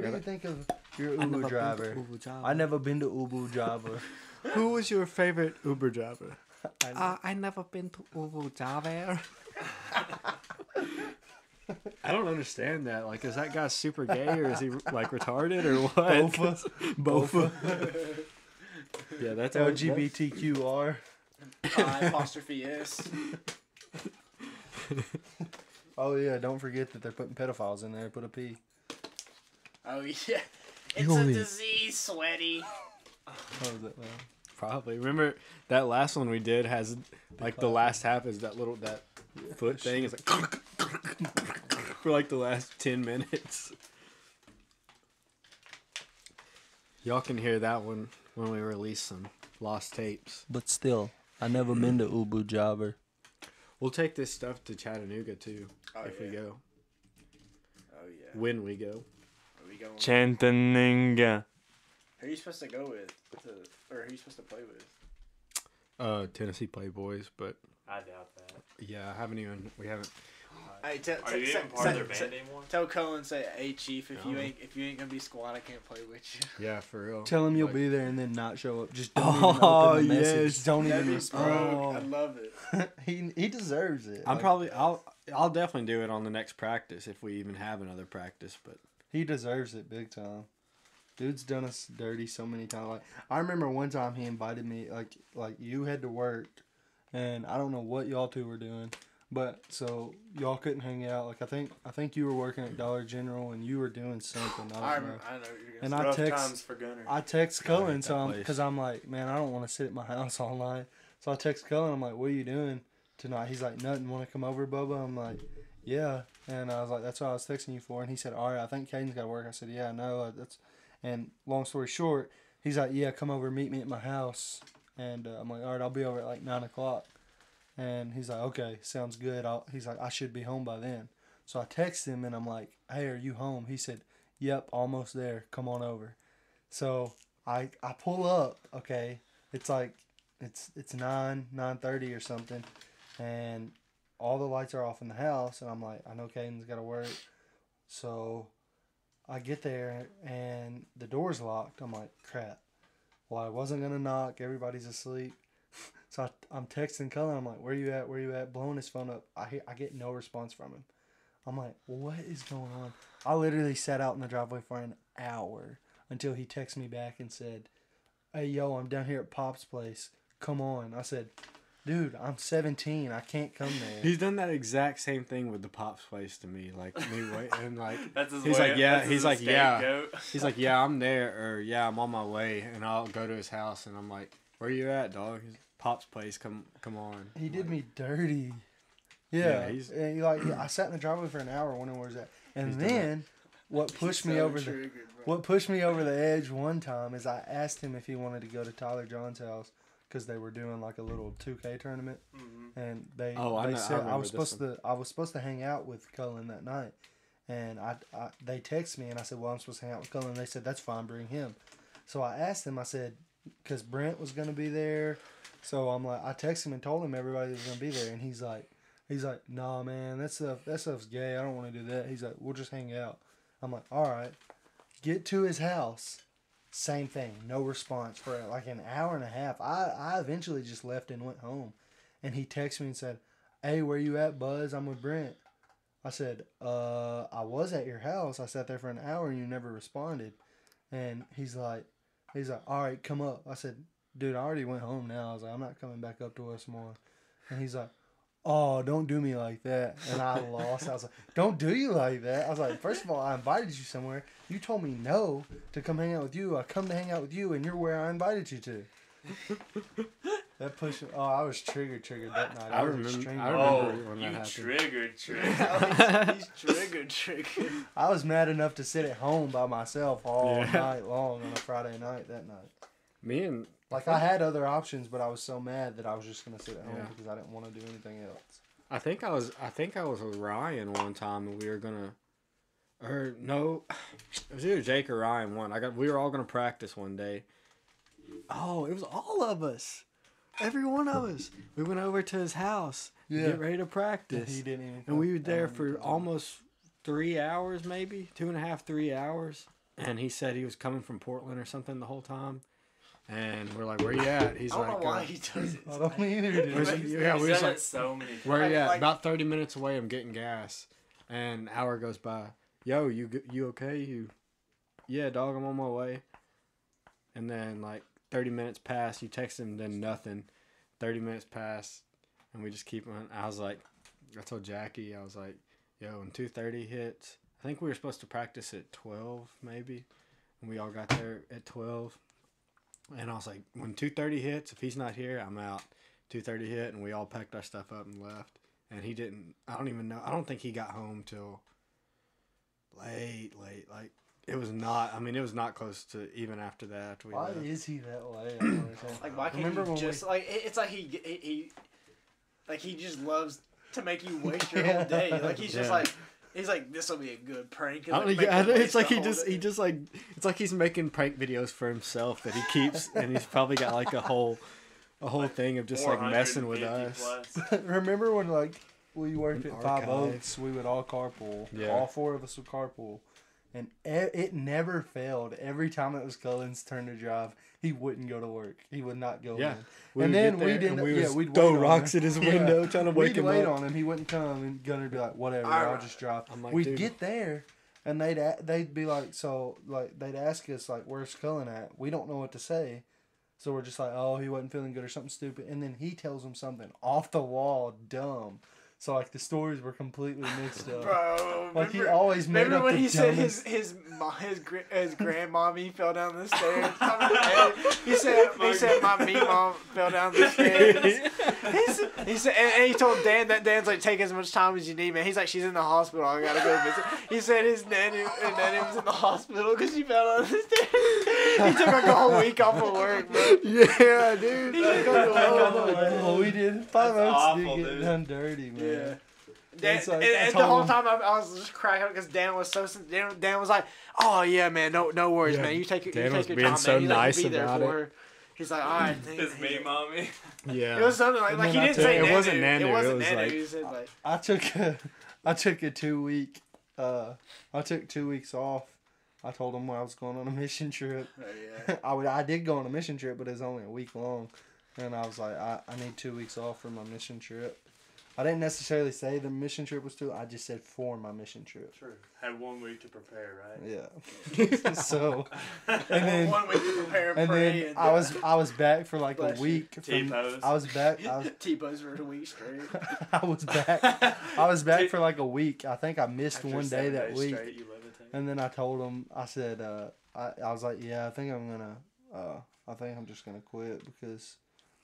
[SPEAKER 2] do you think of your Uber driver? I never been to Uber Java.
[SPEAKER 1] Who was your favorite Uber driver? I never been to Uber Java. I don't understand that. Like, is that guy super gay or is he like retarded or what? Bofa. Yeah, that's
[SPEAKER 2] LGBTQR.
[SPEAKER 3] Apostrophe S.
[SPEAKER 2] Oh yeah, don't forget that they're putting pedophiles in there. Put a P.
[SPEAKER 3] Oh yeah, it's a disease, sweaty.
[SPEAKER 2] What was that, man?
[SPEAKER 1] Probably. Remember that last one we did has like the last half is that foot thing is like for like the last 10 minutes. Y'all can hear that one when we release some lost tapes.
[SPEAKER 2] But still, I never been to Ubu Java.
[SPEAKER 1] We'll take this stuff to Chattanooga too if we go.
[SPEAKER 3] Oh yeah.
[SPEAKER 1] When we go.
[SPEAKER 3] Are we going?
[SPEAKER 4] Chattanooga.
[SPEAKER 3] Who are you supposed to go with? Or who are you supposed to play with?
[SPEAKER 1] Tennessee Playboys, but
[SPEAKER 4] I doubt that.
[SPEAKER 1] Yeah, we haven't.
[SPEAKER 3] Hey,
[SPEAKER 4] are you even part of their band anymore? Tell
[SPEAKER 3] Cullen, say, "Hey Chief, if you ain't gonna be squad, I can't play with you."
[SPEAKER 1] Yeah, for real.
[SPEAKER 2] Tell him you'll be there and then not show up. Just don't even open the message. Don't even respond.
[SPEAKER 3] I love it.
[SPEAKER 2] He deserves it.
[SPEAKER 1] I'll definitely do it on the next practice if we even have another practice. But
[SPEAKER 2] He deserves it big time. Dude's done us dirty so many times. Like I remember one time he invited me. Like you had to work, and I don't know what y'all two were doing, but so y'all couldn't hang out. Like I think you were working at Dollar General and you were doing something. I don't know.
[SPEAKER 3] I know what you're
[SPEAKER 2] And
[SPEAKER 3] gonna say.
[SPEAKER 4] Rough times for Gunner.
[SPEAKER 2] I text Cullen
[SPEAKER 1] that
[SPEAKER 2] because I'm like, man, I don't want to sit at my house all night. So I text Cullen. I'm like, what are you doing tonight? He's like, nothing. Want to come over, Bubba? I'm like, yeah. And I was like, that's what I was texting you for. And he said, all right, I think Caden's got to work. I said, yeah, no, that's. And long story short, he's like, yeah, come over, meet me at my house. And I'm like, all right, I'll be over at like 9 o'clock. And he's like, okay, sounds good. He's like, I should be home by then. So I text him and I'm like, hey, are you home? He said, yep, almost there. Come on over. So I pull up, okay. It's like, it's 9:30 or something. And all the lights are off in the house. And I'm like, I know Caden's got to work. So I get there and the door's locked. I'm like, crap. Well, I wasn't going to knock. Everybody's asleep. So I'm texting Cullen. I'm like, where you at? Where you at? Blowing his phone up. I get no response from him. I'm like, what is going on? I literally sat out in the driveway for an hour until he texted me back and said, hey, yo, I'm down here at Pop's place. Come on. I said, dude, I'm 17. I can't come there.
[SPEAKER 1] He's done that exact same thing with the Pop's place to me. Like me wait and like
[SPEAKER 4] That's his
[SPEAKER 1] he's
[SPEAKER 4] way,
[SPEAKER 1] like, yeah,
[SPEAKER 4] that's
[SPEAKER 1] he's
[SPEAKER 4] his
[SPEAKER 1] like, yeah.
[SPEAKER 4] scapegoat.
[SPEAKER 1] He's like, yeah, I'm there, or yeah, I'm on my way, and I'll go to his house, and I'm like, where you at, dog? He's Pop's place. Come on.
[SPEAKER 2] He
[SPEAKER 1] I'm
[SPEAKER 2] did
[SPEAKER 1] like,
[SPEAKER 2] me dirty. Yeah,
[SPEAKER 1] he's-
[SPEAKER 2] and I sat in the driveway for an hour wondering where's that. And
[SPEAKER 1] He's done
[SPEAKER 2] then what pushed me over the
[SPEAKER 3] Triggered, bro.
[SPEAKER 2] what pushed me over the edge one time is I asked him if he wanted to go to Tyler John's house because they were doing like a little 2K tournament, and they
[SPEAKER 1] I
[SPEAKER 2] said I
[SPEAKER 1] remember
[SPEAKER 2] was
[SPEAKER 1] this
[SPEAKER 2] supposed to hang out with Cullen that night, and they texted me and I said, well, I'm supposed to hang out with Cullen. And they said that's fine, bring him. So I asked him, I said, because Brent was gonna be there, so I'm like, I texted him and told him everybody was gonna be there, and he's like, nah, man, that stuff's gay. I don't want to do that. He's like, we'll just hang out. I'm like, all right. Get to his house. Same thing. No response for like an hour and a half. I eventually just left and went home. And he texted me and said, hey, where you at, Buzz? I'm with Brent. I said, I was at your house. I sat there for an hour and you never responded. And he's like, all right, come up. I said, dude, I already went home now. I was like, I'm not coming back up to Westmore. And he's like, oh, don't do me like that. And I lost. I was like, don't do you like that. I was like, first of all, I invited you somewhere. You told me no to come hang out with you. I come to hang out with you, and you're where I invited you to. That push. Oh, I was triggered that night.
[SPEAKER 1] I
[SPEAKER 2] was
[SPEAKER 1] remember
[SPEAKER 2] extremely-
[SPEAKER 1] when
[SPEAKER 4] You
[SPEAKER 1] that happened.
[SPEAKER 4] triggered.
[SPEAKER 3] He's triggered.
[SPEAKER 2] I was mad enough to sit at home by myself all
[SPEAKER 1] Yeah.
[SPEAKER 2] night long on a Friday night that night.
[SPEAKER 1] Me and
[SPEAKER 2] Like, I had other options, but I was so mad that I was just going to sit at home
[SPEAKER 1] Yeah.
[SPEAKER 2] because I didn't want to do anything else.
[SPEAKER 1] I think I was with Ryan one time, and we were gonna, or no, it was either Jake or Ryan one. We were all gonna practice one day. Oh, it was all of us, every one of us. We went over to his house, to
[SPEAKER 2] Yeah.
[SPEAKER 1] get ready to practice,
[SPEAKER 2] He didn't even.
[SPEAKER 1] and we were there for almost 3 hours, maybe 2.5, 3 hours. And he said he was coming from Portland or something the whole time. And we're like, where you at? He's
[SPEAKER 3] I don't
[SPEAKER 1] like,
[SPEAKER 3] know why he does it.
[SPEAKER 2] I don't either, dude.
[SPEAKER 1] yeah, we
[SPEAKER 4] He's
[SPEAKER 1] was
[SPEAKER 4] done
[SPEAKER 1] like,
[SPEAKER 4] it so many times.
[SPEAKER 1] where you at?
[SPEAKER 3] Like-
[SPEAKER 1] About 30 minutes away. I'm getting gas. And an hour goes by. Yo, you okay? Yeah, dog, I'm on my way. And then like 30 minutes pass. You text him, then nothing. 30 minutes pass, and we just keep on. I was like, I told Jackie, I was like, yo, when 2:30 hits, I think we were supposed to practice at 12 maybe, and we all got there at 12. And I was like, when 2:30 hits, if he's not here, I'm out. 2:30 hit, and we all packed our stuff up and left. And he didn't. I don't even know. I don't think he got home till late. Like it was not. I mean, it was not close to even after that. After we
[SPEAKER 2] Why
[SPEAKER 1] left.
[SPEAKER 2] is he that way? I don't understand.
[SPEAKER 3] Like, why can't
[SPEAKER 2] Remember
[SPEAKER 3] you
[SPEAKER 2] when
[SPEAKER 3] just like? It's like he just loves to make you waste your whole day. Like he's just
[SPEAKER 1] Yeah.
[SPEAKER 3] like. He's like, this will be a good prank.
[SPEAKER 1] I don't,
[SPEAKER 3] Like,
[SPEAKER 1] yeah,
[SPEAKER 3] make them
[SPEAKER 1] it's like
[SPEAKER 3] waste the
[SPEAKER 1] he
[SPEAKER 3] whole
[SPEAKER 1] just like it's like he's making prank videos for himself that he keeps, and he's probably got like a whole thing of just like messing with
[SPEAKER 4] 450
[SPEAKER 1] us.
[SPEAKER 4] plus.
[SPEAKER 2] Remember when like we worked
[SPEAKER 1] An
[SPEAKER 2] at Five
[SPEAKER 1] archive.
[SPEAKER 2] Oaks? We would all carpool.
[SPEAKER 1] Yeah.
[SPEAKER 2] All four of us would carpool, and it never failed. Every time it was Cullen's turn to drive, he wouldn't go to work. He would not go
[SPEAKER 1] Yeah.
[SPEAKER 2] in.
[SPEAKER 1] We
[SPEAKER 2] And
[SPEAKER 1] would
[SPEAKER 2] then
[SPEAKER 1] get there,
[SPEAKER 2] we didn't.
[SPEAKER 1] and we
[SPEAKER 2] Yeah,
[SPEAKER 1] would
[SPEAKER 2] we'd
[SPEAKER 1] throw
[SPEAKER 2] wait on
[SPEAKER 1] rocks
[SPEAKER 2] him.
[SPEAKER 1] at his
[SPEAKER 2] Yeah.
[SPEAKER 1] window trying to wake
[SPEAKER 2] We'd
[SPEAKER 1] him
[SPEAKER 2] wait
[SPEAKER 1] up.
[SPEAKER 2] on him. He wouldn't come, and Gunner'd be like, "Whatever,
[SPEAKER 3] Alright.
[SPEAKER 2] I'll just drive."
[SPEAKER 1] I'm like,
[SPEAKER 2] We'd
[SPEAKER 1] dude.
[SPEAKER 2] get there, And they'd be like, so like they'd ask us like, where's Cullen at? We don't know what to say, so we're just like, oh, he wasn't feeling good or something stupid. And then he tells them something off the wall, dumb. So like the stories were completely mixed up.
[SPEAKER 3] Bro,
[SPEAKER 2] Like he always made up
[SPEAKER 3] when
[SPEAKER 2] the
[SPEAKER 3] he said
[SPEAKER 2] dumbest-
[SPEAKER 3] his grandmommy fell down the stairs? he said my meat mom fell down the stairs. He said, and he told Dan that Dan's like, take as much time as you need, man. He's like, she's in the hospital. I gotta go visit. He said his nanny was in the hospital because she fell down the stairs. He took like a whole week off of work, bro.
[SPEAKER 1] Yeah, dude.
[SPEAKER 3] He took like a whole week.
[SPEAKER 2] Oh, we did. Five Oaks
[SPEAKER 4] awful,
[SPEAKER 2] did get
[SPEAKER 4] dude.
[SPEAKER 2] done dirty, man.
[SPEAKER 3] Yeah. Dan,
[SPEAKER 2] It's like,
[SPEAKER 3] and
[SPEAKER 2] I
[SPEAKER 3] the
[SPEAKER 2] told
[SPEAKER 3] whole
[SPEAKER 2] him-
[SPEAKER 3] time I was just cracking up because Dan was so Dan was like, "Oh yeah, man, no worries,
[SPEAKER 1] Yeah,
[SPEAKER 3] man. You take your
[SPEAKER 1] Dan was
[SPEAKER 3] time,
[SPEAKER 1] being
[SPEAKER 3] man.
[SPEAKER 1] so
[SPEAKER 3] He's like,
[SPEAKER 1] nice
[SPEAKER 3] "You'll be there
[SPEAKER 1] about
[SPEAKER 3] for
[SPEAKER 1] it."
[SPEAKER 3] her." He's like, "All right."
[SPEAKER 4] His meat mommy.
[SPEAKER 1] Yeah.
[SPEAKER 3] It was something
[SPEAKER 2] And
[SPEAKER 3] like he
[SPEAKER 2] then I
[SPEAKER 3] didn't
[SPEAKER 2] took-
[SPEAKER 3] say
[SPEAKER 1] it
[SPEAKER 3] Nanu.
[SPEAKER 1] wasn't Nanu,
[SPEAKER 3] It wasn't
[SPEAKER 1] it was
[SPEAKER 3] Nanu.
[SPEAKER 1] like-
[SPEAKER 3] He said like,
[SPEAKER 2] I took a 2 week. I took 2 weeks off. I told them I was going on a mission trip.
[SPEAKER 3] oh, yeah.
[SPEAKER 2] I did go on a mission trip, but it was only a week long, and I was like, I need 2 weeks off for my mission trip. I didn't necessarily say the mission trip was too. I just said for my mission trip.
[SPEAKER 4] True. Had 1 week to prepare, right?
[SPEAKER 2] Yeah. So, and then
[SPEAKER 3] 1 week to prepare and
[SPEAKER 2] and
[SPEAKER 3] pray.
[SPEAKER 2] then I was back for like a
[SPEAKER 3] Bless you.
[SPEAKER 2] week. From,
[SPEAKER 4] T-pose.
[SPEAKER 2] I was back.
[SPEAKER 3] T-pose for a week straight.
[SPEAKER 2] I was back. I was back for like a week. I think I missed
[SPEAKER 4] After
[SPEAKER 2] one day
[SPEAKER 4] 7
[SPEAKER 2] that
[SPEAKER 4] days
[SPEAKER 2] week.
[SPEAKER 4] straight, you levitate.
[SPEAKER 2] And then I told him, I said, I was like, yeah, I think I'm just gonna quit because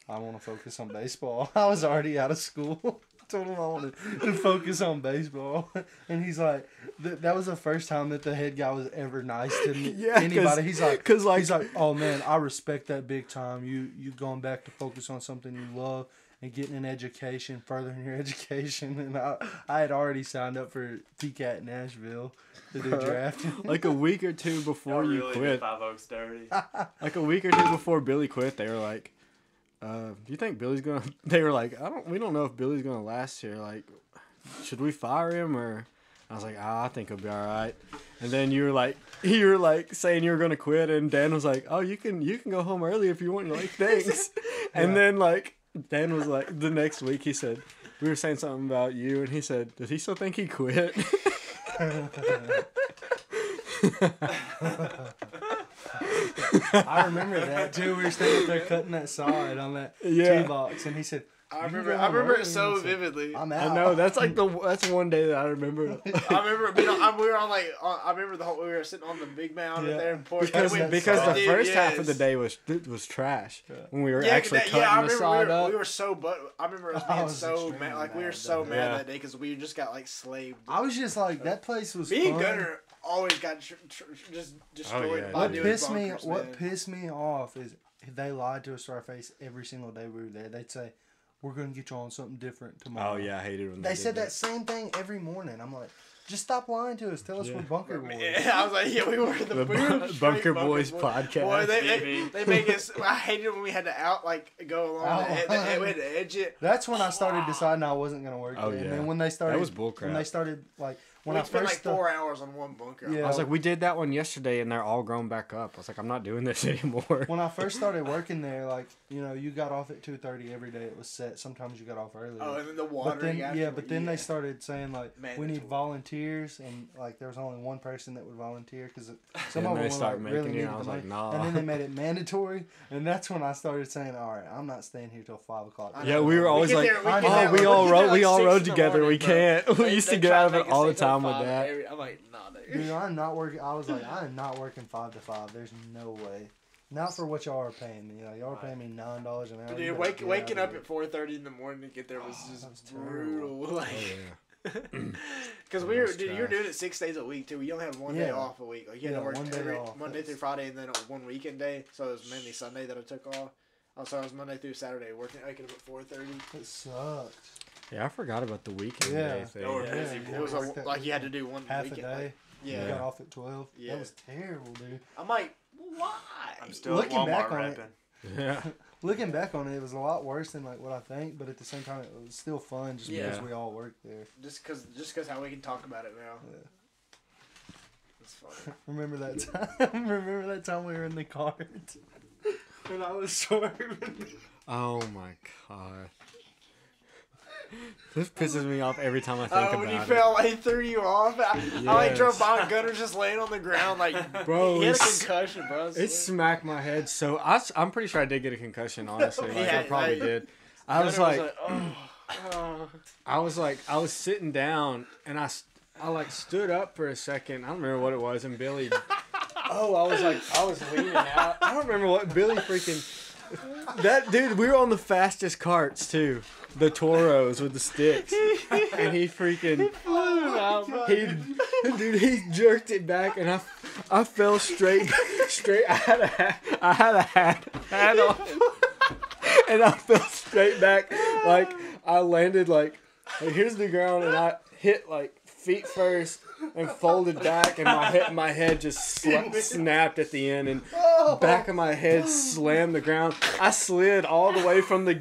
[SPEAKER 2] I want to focus on baseball. I was already out of school. I told him I wanted to focus on baseball, and he's like, that was the first time that the head guy was ever nice to me.
[SPEAKER 1] Yeah,
[SPEAKER 2] Anybody. He's like,
[SPEAKER 1] like,
[SPEAKER 2] oh man, I respect that big time. You going back to focus on something you love and getting an education, furthering your education. And I had already signed up for TCAT Nashville to do draft.
[SPEAKER 1] like a week or two before
[SPEAKER 4] Y'all
[SPEAKER 1] you
[SPEAKER 4] really did
[SPEAKER 1] quit,
[SPEAKER 4] Five Oaks dirty.
[SPEAKER 1] like a week or two before Billy quit, they were like, do you think Billy's gonna? They were like, we don't know if Billy's gonna last here. Like, should we fire him or? I was like, I think he'll be all right. And then you were like saying you were gonna quit, and Dan was like, oh, you can go home early if you want. You're like, thanks. And then like Dan was like, the next week he said, we were saying something about you, and he said, does he still think he quit?
[SPEAKER 2] I remember that too. We were standing up there cutting that side on that
[SPEAKER 1] Yeah.
[SPEAKER 2] tee box, and he said,
[SPEAKER 3] I
[SPEAKER 2] "You
[SPEAKER 3] remember.
[SPEAKER 2] go
[SPEAKER 3] I remember
[SPEAKER 2] home
[SPEAKER 3] it so
[SPEAKER 2] early." And I said,
[SPEAKER 3] vividly.
[SPEAKER 2] I'm
[SPEAKER 1] I
[SPEAKER 2] out.
[SPEAKER 1] know that's like that's one day that I remember.
[SPEAKER 3] I remember being we were on like I remember we were sitting on the big mound
[SPEAKER 2] Yeah.
[SPEAKER 3] there in Port
[SPEAKER 1] Because
[SPEAKER 2] Because
[SPEAKER 1] the
[SPEAKER 3] Dude,
[SPEAKER 1] first half of the
[SPEAKER 3] yes.
[SPEAKER 1] day was trash
[SPEAKER 2] Yeah.
[SPEAKER 1] when we were
[SPEAKER 3] Yeah,
[SPEAKER 1] actually cutting
[SPEAKER 3] I
[SPEAKER 1] the
[SPEAKER 3] remember
[SPEAKER 1] side
[SPEAKER 3] we
[SPEAKER 1] up.
[SPEAKER 3] were so I remember us
[SPEAKER 2] I
[SPEAKER 3] being
[SPEAKER 2] was
[SPEAKER 3] so
[SPEAKER 2] extremely
[SPEAKER 3] mad. Like we were
[SPEAKER 2] mad
[SPEAKER 3] so
[SPEAKER 2] that
[SPEAKER 3] mad
[SPEAKER 1] day.
[SPEAKER 3] that day because we just got like slaved.
[SPEAKER 2] I was just like, that place was
[SPEAKER 3] Me and
[SPEAKER 2] fun.
[SPEAKER 3] Gunner always got just destroyed
[SPEAKER 1] yeah,
[SPEAKER 3] by
[SPEAKER 1] dude.
[SPEAKER 3] doing
[SPEAKER 2] What pissed me off is they lied to us to our face every single day we were there. They'd say, we're going to get you on something different tomorrow.
[SPEAKER 1] Oh yeah, I hated when
[SPEAKER 2] They
[SPEAKER 1] did
[SPEAKER 2] said that same thing every morning. I'm like, just stop lying to us. Tell us
[SPEAKER 1] Yeah.
[SPEAKER 2] we're bunker boys.
[SPEAKER 3] Yeah, I was like, yeah, we were
[SPEAKER 1] The
[SPEAKER 3] we were straight
[SPEAKER 1] Bunker Boys
[SPEAKER 3] Boy,
[SPEAKER 1] podcast.
[SPEAKER 3] they make us. I hated it when we had to go along. We had to edge it.
[SPEAKER 2] That's when I started deciding I wasn't going to work
[SPEAKER 1] Oh,
[SPEAKER 2] there. And
[SPEAKER 1] yeah.
[SPEAKER 2] then when they started,
[SPEAKER 1] That was bullcrap.
[SPEAKER 2] when they started, like, when
[SPEAKER 3] We
[SPEAKER 2] I
[SPEAKER 3] spent
[SPEAKER 2] first
[SPEAKER 3] like 4 hours on one bunker.
[SPEAKER 2] Yeah.
[SPEAKER 1] I was like, we did that one yesterday, and they're all grown back up. I was like, I'm not doing this anymore.
[SPEAKER 2] when I first started working there, like, you got off at 2:30 every day. It was set. Sometimes you got off early.
[SPEAKER 3] Oh, and then the water.
[SPEAKER 2] But then they started saying like we
[SPEAKER 3] Mandatory.
[SPEAKER 2] need volunteers, and like there was only one person that would volunteer because some
[SPEAKER 1] And
[SPEAKER 2] of
[SPEAKER 1] they
[SPEAKER 2] them were,
[SPEAKER 1] started
[SPEAKER 2] like,
[SPEAKER 1] making
[SPEAKER 2] really
[SPEAKER 1] it,
[SPEAKER 2] needed
[SPEAKER 1] and I was
[SPEAKER 2] the
[SPEAKER 1] like,
[SPEAKER 2] money.
[SPEAKER 1] nah.
[SPEAKER 2] And then they made it mandatory, and that's when I started saying, all right, I'm not staying here till 5 o'clock.
[SPEAKER 3] I
[SPEAKER 1] Yeah,
[SPEAKER 3] know.
[SPEAKER 1] we were always
[SPEAKER 3] get
[SPEAKER 1] like,
[SPEAKER 3] there- we get
[SPEAKER 1] oh,
[SPEAKER 3] there-
[SPEAKER 1] we
[SPEAKER 3] get
[SPEAKER 1] all
[SPEAKER 3] there
[SPEAKER 1] rode,
[SPEAKER 3] like
[SPEAKER 1] we all
[SPEAKER 3] 6
[SPEAKER 1] rode
[SPEAKER 3] in the
[SPEAKER 1] together.
[SPEAKER 3] morning,
[SPEAKER 1] We
[SPEAKER 3] bro.
[SPEAKER 1] can't. We used to get out of it all the time with
[SPEAKER 3] with
[SPEAKER 1] that.
[SPEAKER 3] I'm like, nah, dude.
[SPEAKER 2] Dude, I'm not working. I was like, I am not working 5 to 5. There's no way. Not for what y'all are paying me. Y'all are paying me $9 an hour. You
[SPEAKER 3] Dude,
[SPEAKER 2] better get
[SPEAKER 3] waking
[SPEAKER 2] out
[SPEAKER 3] up
[SPEAKER 2] of
[SPEAKER 3] at 4:30 in the morning to get there was
[SPEAKER 2] Oh,
[SPEAKER 3] just
[SPEAKER 2] that was terrible.
[SPEAKER 3] brutal. Like,
[SPEAKER 1] Oh, yeah.
[SPEAKER 3] because
[SPEAKER 1] That was
[SPEAKER 3] you were
[SPEAKER 1] trash.
[SPEAKER 3] doing it 6 days a week too. You only have one day
[SPEAKER 2] Yeah.
[SPEAKER 3] off a week. Like you had
[SPEAKER 2] Yeah,
[SPEAKER 3] to work
[SPEAKER 2] one day
[SPEAKER 3] every
[SPEAKER 2] off.
[SPEAKER 3] Monday through Friday, and then one weekend day. So it was mainly Sunday that I took off. Also, I was Monday through Saturday working, waking up at 4:30.
[SPEAKER 2] It sucks.
[SPEAKER 1] Yeah, I forgot about the weekend
[SPEAKER 2] Yeah.
[SPEAKER 1] day thing.
[SPEAKER 4] They were
[SPEAKER 2] Yeah,
[SPEAKER 4] busy
[SPEAKER 2] yeah.
[SPEAKER 3] It was
[SPEAKER 2] worked that
[SPEAKER 3] like you had to do one
[SPEAKER 2] Half a
[SPEAKER 3] weekend.
[SPEAKER 2] day.
[SPEAKER 3] Like,
[SPEAKER 2] You
[SPEAKER 3] yeah.
[SPEAKER 2] got off at 12.
[SPEAKER 3] Yeah.
[SPEAKER 2] That was terrible, dude.
[SPEAKER 3] I'm like, why?
[SPEAKER 4] I'm still
[SPEAKER 2] Looking
[SPEAKER 4] at
[SPEAKER 2] back
[SPEAKER 4] Walmart
[SPEAKER 2] on it-
[SPEAKER 4] repping.
[SPEAKER 1] Yeah.
[SPEAKER 2] Looking back on it, it was a lot worse than like what I think, but at the same time, it was still fun just because
[SPEAKER 1] Yeah.
[SPEAKER 2] we all worked there.
[SPEAKER 3] Just cause how we can talk about it now.
[SPEAKER 2] Yeah.
[SPEAKER 3] It's funny.
[SPEAKER 2] Remember that time? Remember that time we were in the car and I was swerving?
[SPEAKER 1] Oh my god. This pisses me off every time I think about
[SPEAKER 3] when he
[SPEAKER 1] it.
[SPEAKER 3] fell, he threw you off. I
[SPEAKER 1] Yes.
[SPEAKER 3] drove by and Gunner's just laying on the ground like,
[SPEAKER 1] Bro,
[SPEAKER 3] he had a
[SPEAKER 1] it's-
[SPEAKER 3] concussion, bro.
[SPEAKER 1] It smacked my head so I'm pretty sure I did get a concussion, honestly. Like,
[SPEAKER 3] Yeah,
[SPEAKER 1] I probably
[SPEAKER 3] like-
[SPEAKER 1] did. I was like,
[SPEAKER 3] oh.
[SPEAKER 1] I was sitting down and I like stood up for a second. I don't remember what it was, and Billy. I was leaning out. I don't remember what Billy freaking. That dude, we were on the fastest carts too, the Toros with the sticks, and he freaking. He jerked it back, and I fell straight. I had a hat on, and I fell straight back. Like I landed like here's the ground, and I hit like feet first and folded back, and my head just snapped at the end, and back of my head slammed the ground. I slid all the way from the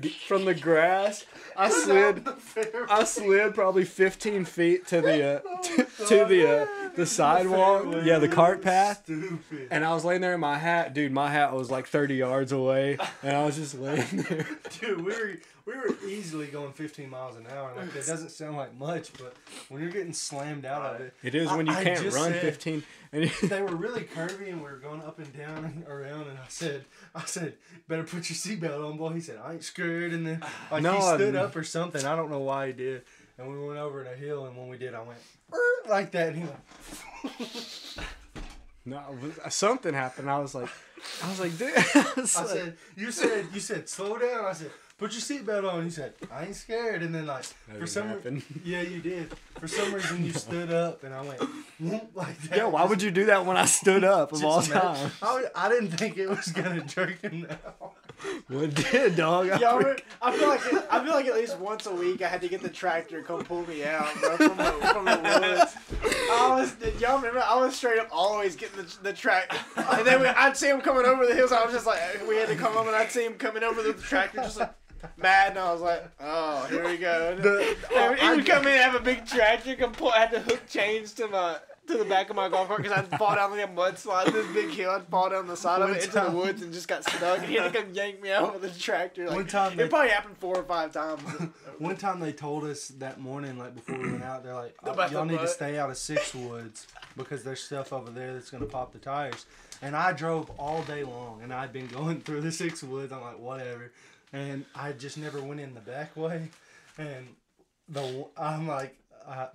[SPEAKER 1] grass. I slid probably 15 feet to the sidewalk. Yeah, the cart path.
[SPEAKER 2] Stupid.
[SPEAKER 1] And I was laying there in my hat. Dude, my hat was like 30 yards away, and I was just laying there.
[SPEAKER 2] Dude, we were easily going 15 miles an hour. Like, that doesn't sound like much, but when you're getting slammed out of it.
[SPEAKER 1] It is when you
[SPEAKER 2] I
[SPEAKER 1] can't
[SPEAKER 2] just
[SPEAKER 1] run
[SPEAKER 2] said-
[SPEAKER 1] 15. And
[SPEAKER 2] They were really curvy, and we were going up and down and around, and I said, better put your seatbelt on, boy. He said, I ain't scared, and then like
[SPEAKER 1] No,
[SPEAKER 2] he stood up or something. I don't know why he did. And we went over a hill, and when we did, I went like that, and he went.
[SPEAKER 1] no, something happened. I was like, dude.
[SPEAKER 2] I said, you said, slow down. I said, put your seatbelt on. He said, I ain't scared. And then like for some
[SPEAKER 1] happened.
[SPEAKER 2] yeah, you did. For some reason, you stood up, and I went whoop, like that.
[SPEAKER 1] Yeah, why would you do that when I stood up of all time?
[SPEAKER 2] I didn't think it was gonna jerk him out.
[SPEAKER 1] Well, it did, dog.
[SPEAKER 3] Yo, I feel like at least once a week I had to get the tractor to come pull me out, bro, from the woods. Y'all remember? I was straight up always getting the tractor, and then I'd see him coming over the hills. I was just like, we had to come home, and I'd see him coming over the tractor, just like mad, and I was like, oh, here we go. And he would come in and have a big tractor, I had to hook chains to the back of my golf cart because I'd fall down like a mudslide, this big hill. I'd fall down the side of it into the woods and just got stuck. And he had to come yank me out with the tractor. Like,
[SPEAKER 2] One time
[SPEAKER 3] it probably happened 4 or 5 times.
[SPEAKER 2] One time they told us that morning, like before we went out, they're like,
[SPEAKER 3] About
[SPEAKER 2] y'all
[SPEAKER 3] the
[SPEAKER 2] need to
[SPEAKER 3] butt.
[SPEAKER 2] stay out of Six Woods because there's stuff over there that's gonna pop the tires. And I drove all day long, and I'd been going through the Six Woods. I'm like, whatever. And I just never went in the back way. And I'm like,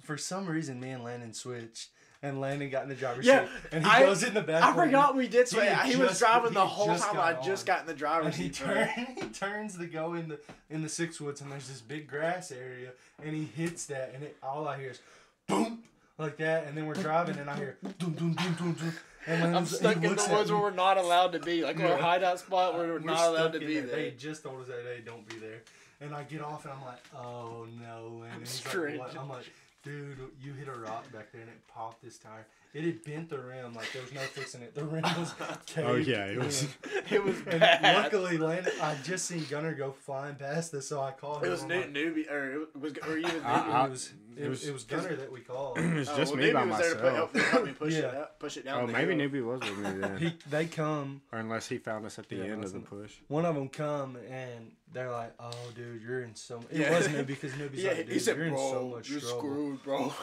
[SPEAKER 2] for some reason, me and Landon switched. And Landon got in the driver's seat. And he goes in the back.
[SPEAKER 3] I forgot we did so.
[SPEAKER 2] He
[SPEAKER 3] He was
[SPEAKER 2] just-
[SPEAKER 3] driving the
[SPEAKER 2] he
[SPEAKER 3] whole
[SPEAKER 2] just
[SPEAKER 3] time.
[SPEAKER 2] got
[SPEAKER 3] I just
[SPEAKER 2] on.
[SPEAKER 3] got in the
[SPEAKER 2] And
[SPEAKER 3] driver's
[SPEAKER 2] he
[SPEAKER 3] seat. bro.
[SPEAKER 2] turns to go in the Six Woods, and there's this big grass area, and he hits that, and all I hear is boom like that, and then we're driving, and I hear doom doom doom doom doom. And then
[SPEAKER 3] I'm stuck in the woods where we're not allowed to be. Like, we're a hideout spot where we're not allowed to be there.
[SPEAKER 2] They just told us that they don't be there, and I get off, and I'm like, oh no, and he's
[SPEAKER 3] screaming.
[SPEAKER 2] like, what? I'm like, dude, you hit a rock back there, and it popped this tire. It had bent the rim, like there was no fixing it. The rim was caved.
[SPEAKER 1] Oh yeah, it was.
[SPEAKER 2] in.
[SPEAKER 3] It was
[SPEAKER 2] And
[SPEAKER 3] bad.
[SPEAKER 2] luckily, Landon, I just seen Gunner go flying past us, so I called him.
[SPEAKER 3] It was
[SPEAKER 2] I'm like,
[SPEAKER 3] newbie, or it was, or you was
[SPEAKER 1] I-
[SPEAKER 3] newbie.
[SPEAKER 2] it was Gunner that we called.
[SPEAKER 1] It was just
[SPEAKER 3] well,
[SPEAKER 1] me by
[SPEAKER 3] Newbie was there to
[SPEAKER 1] myself.
[SPEAKER 3] help me push
[SPEAKER 2] Yeah.
[SPEAKER 3] push it down.
[SPEAKER 1] Oh,
[SPEAKER 3] the
[SPEAKER 1] maybe
[SPEAKER 3] hill.
[SPEAKER 1] Newbie was with me then.
[SPEAKER 2] They come.
[SPEAKER 1] Or unless he found us at the
[SPEAKER 2] Yeah,
[SPEAKER 1] end of the
[SPEAKER 2] listen.
[SPEAKER 1] push.
[SPEAKER 2] One of them come and they're like, "Oh, dude, you're in so." It
[SPEAKER 3] Yeah.
[SPEAKER 2] was Newbie because Newbie's
[SPEAKER 3] Yeah,
[SPEAKER 2] like, "Dude,
[SPEAKER 3] he said,
[SPEAKER 2] you're in
[SPEAKER 3] bro,
[SPEAKER 2] so much
[SPEAKER 3] you're
[SPEAKER 2] trouble."
[SPEAKER 3] screwed, bro.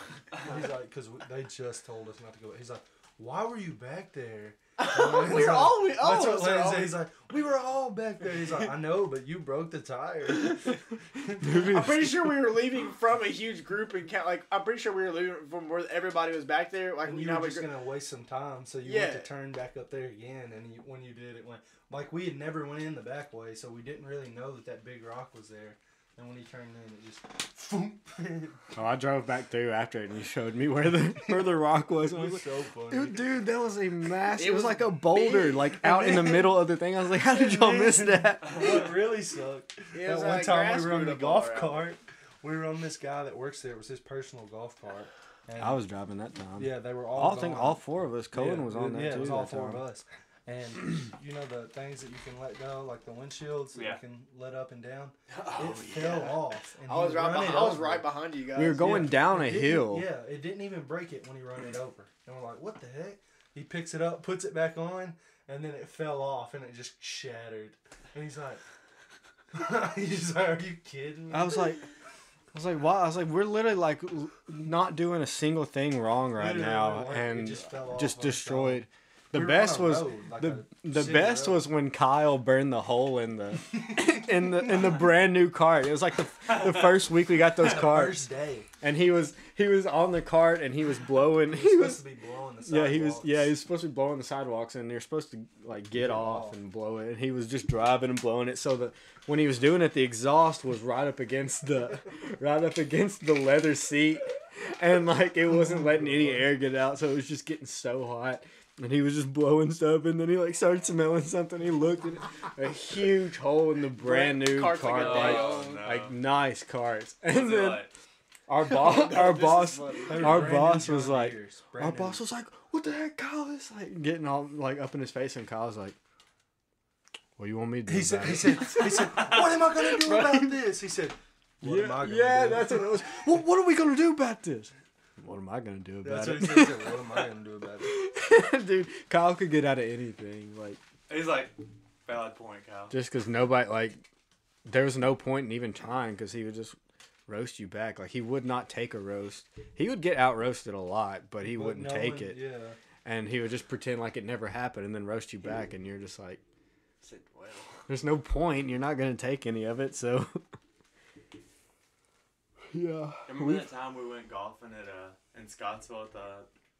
[SPEAKER 2] He's like, "Cause they just told us not to go." He's like, "Why were you back there?"
[SPEAKER 3] That's what
[SPEAKER 2] Landon said. He's like, "We were all back there." He's like, "I know, but you broke the tire."
[SPEAKER 3] I'm pretty sure we were leaving from a huge group and I'm pretty sure we were leaving from where everybody was back there. Like,
[SPEAKER 2] And
[SPEAKER 3] you
[SPEAKER 2] you
[SPEAKER 3] know,
[SPEAKER 2] were
[SPEAKER 3] how we
[SPEAKER 2] just gonna waste some time, so you went to turn back up there again. And when you did, it went like we had never went in the back way, so we didn't really know that big rock was there. And when he turned in, it just.
[SPEAKER 1] Oh, I drove back through after it, and you showed me where the rock was.
[SPEAKER 2] It
[SPEAKER 1] And I was
[SPEAKER 2] was
[SPEAKER 1] like,
[SPEAKER 2] so funny.
[SPEAKER 1] dude, that was a massive.
[SPEAKER 3] It
[SPEAKER 1] It was
[SPEAKER 3] was
[SPEAKER 1] like a boulder,
[SPEAKER 3] big.
[SPEAKER 1] like out in the middle of the thing. I was like, how did y'all miss that?
[SPEAKER 2] What really sucked?
[SPEAKER 3] It
[SPEAKER 2] That
[SPEAKER 3] was
[SPEAKER 2] one
[SPEAKER 3] like
[SPEAKER 2] time
[SPEAKER 3] grass
[SPEAKER 2] we were on
[SPEAKER 3] grew
[SPEAKER 2] the
[SPEAKER 3] up all
[SPEAKER 2] golf
[SPEAKER 3] around.
[SPEAKER 2] cart. We were on this guy that works there. It was his personal golf cart. And
[SPEAKER 1] I was driving that time.
[SPEAKER 2] yeah, they were all.
[SPEAKER 1] I think
[SPEAKER 2] gone.
[SPEAKER 1] all 4 of us. Cohen
[SPEAKER 2] Yeah,
[SPEAKER 1] was on that
[SPEAKER 2] yeah,
[SPEAKER 1] too.
[SPEAKER 2] it was all
[SPEAKER 1] that
[SPEAKER 2] 4 of
[SPEAKER 1] time.
[SPEAKER 2] us. And you know the things that you can let go, like the windshields that
[SPEAKER 4] Yeah.
[SPEAKER 2] you can let up and down.
[SPEAKER 3] Oh,
[SPEAKER 2] It fell off. And
[SPEAKER 3] I was
[SPEAKER 2] he
[SPEAKER 3] right.
[SPEAKER 2] run it
[SPEAKER 3] I was
[SPEAKER 2] over.
[SPEAKER 3] right behind you guys.
[SPEAKER 1] We were going down a
[SPEAKER 2] It didn't-
[SPEAKER 1] hill.
[SPEAKER 2] Yeah, it didn't even break it when he ran it over. And we're like, what the heck? He picks it up, puts it back on, and then it fell off and it just shattered. And he's like, are you kidding me?
[SPEAKER 1] I was like, was like, "Wow!" I was like, "We're literally like not doing a single thing wrong right
[SPEAKER 2] Literally,
[SPEAKER 1] now,
[SPEAKER 2] like, it
[SPEAKER 1] and
[SPEAKER 2] just fell off
[SPEAKER 1] just
[SPEAKER 2] on its
[SPEAKER 1] destroyed." The
[SPEAKER 2] We were
[SPEAKER 1] best
[SPEAKER 2] on a
[SPEAKER 1] was
[SPEAKER 2] road, like
[SPEAKER 1] the
[SPEAKER 2] a city
[SPEAKER 1] best
[SPEAKER 2] road.
[SPEAKER 1] was when Kyle burned the hole in the in the brand new cart. It was like the first week we got those carts,
[SPEAKER 2] First day.
[SPEAKER 1] and he was on the cart and he was blowing.
[SPEAKER 2] He was supposed to be blowing the sidewalks.
[SPEAKER 1] he was supposed to be blowing the sidewalks, and you're supposed to like get off and blow it. And he was just driving and blowing it. So when he was doing it, the exhaust was right up against the leather seat, and like it wasn't letting any air get out. So it was just getting so hot. And he was just blowing stuff, and then he like started smelling something. He looked at a huge hole in the brand new cart, like nice carts. And then
[SPEAKER 4] Like,
[SPEAKER 1] our boss was like,
[SPEAKER 2] Brand
[SPEAKER 1] our
[SPEAKER 2] new.
[SPEAKER 1] boss was like, "What the heck, Kyle?" Is like getting all like up in his face, and Kyle's like, "What do you want me to do?"
[SPEAKER 2] He said,
[SPEAKER 1] about
[SPEAKER 2] he
[SPEAKER 1] it?"
[SPEAKER 2] said, what am I gonna do about this? He said, what am I gonna do?
[SPEAKER 1] That's what it was. What are we gonna do about this? What am I gonna do about
[SPEAKER 2] That's
[SPEAKER 1] it?
[SPEAKER 2] what he said. What am I gonna do about it?
[SPEAKER 1] Dude, Kyle could get out of anything, like
[SPEAKER 4] he's like, valid point, Kyle.
[SPEAKER 1] just because nobody like. There was no point in even trying because he would just roast you back. Like he would not take a roast. He would get out roasted a lot, but he wouldn't take it.
[SPEAKER 2] Yeah.
[SPEAKER 1] And he would just pretend like it never happened and then roast you back, and you're just like,
[SPEAKER 4] Said, well,
[SPEAKER 1] there's no point. You're not gonna take any of it, so. Yeah.
[SPEAKER 4] remember that time we went golfing in Scottsville at the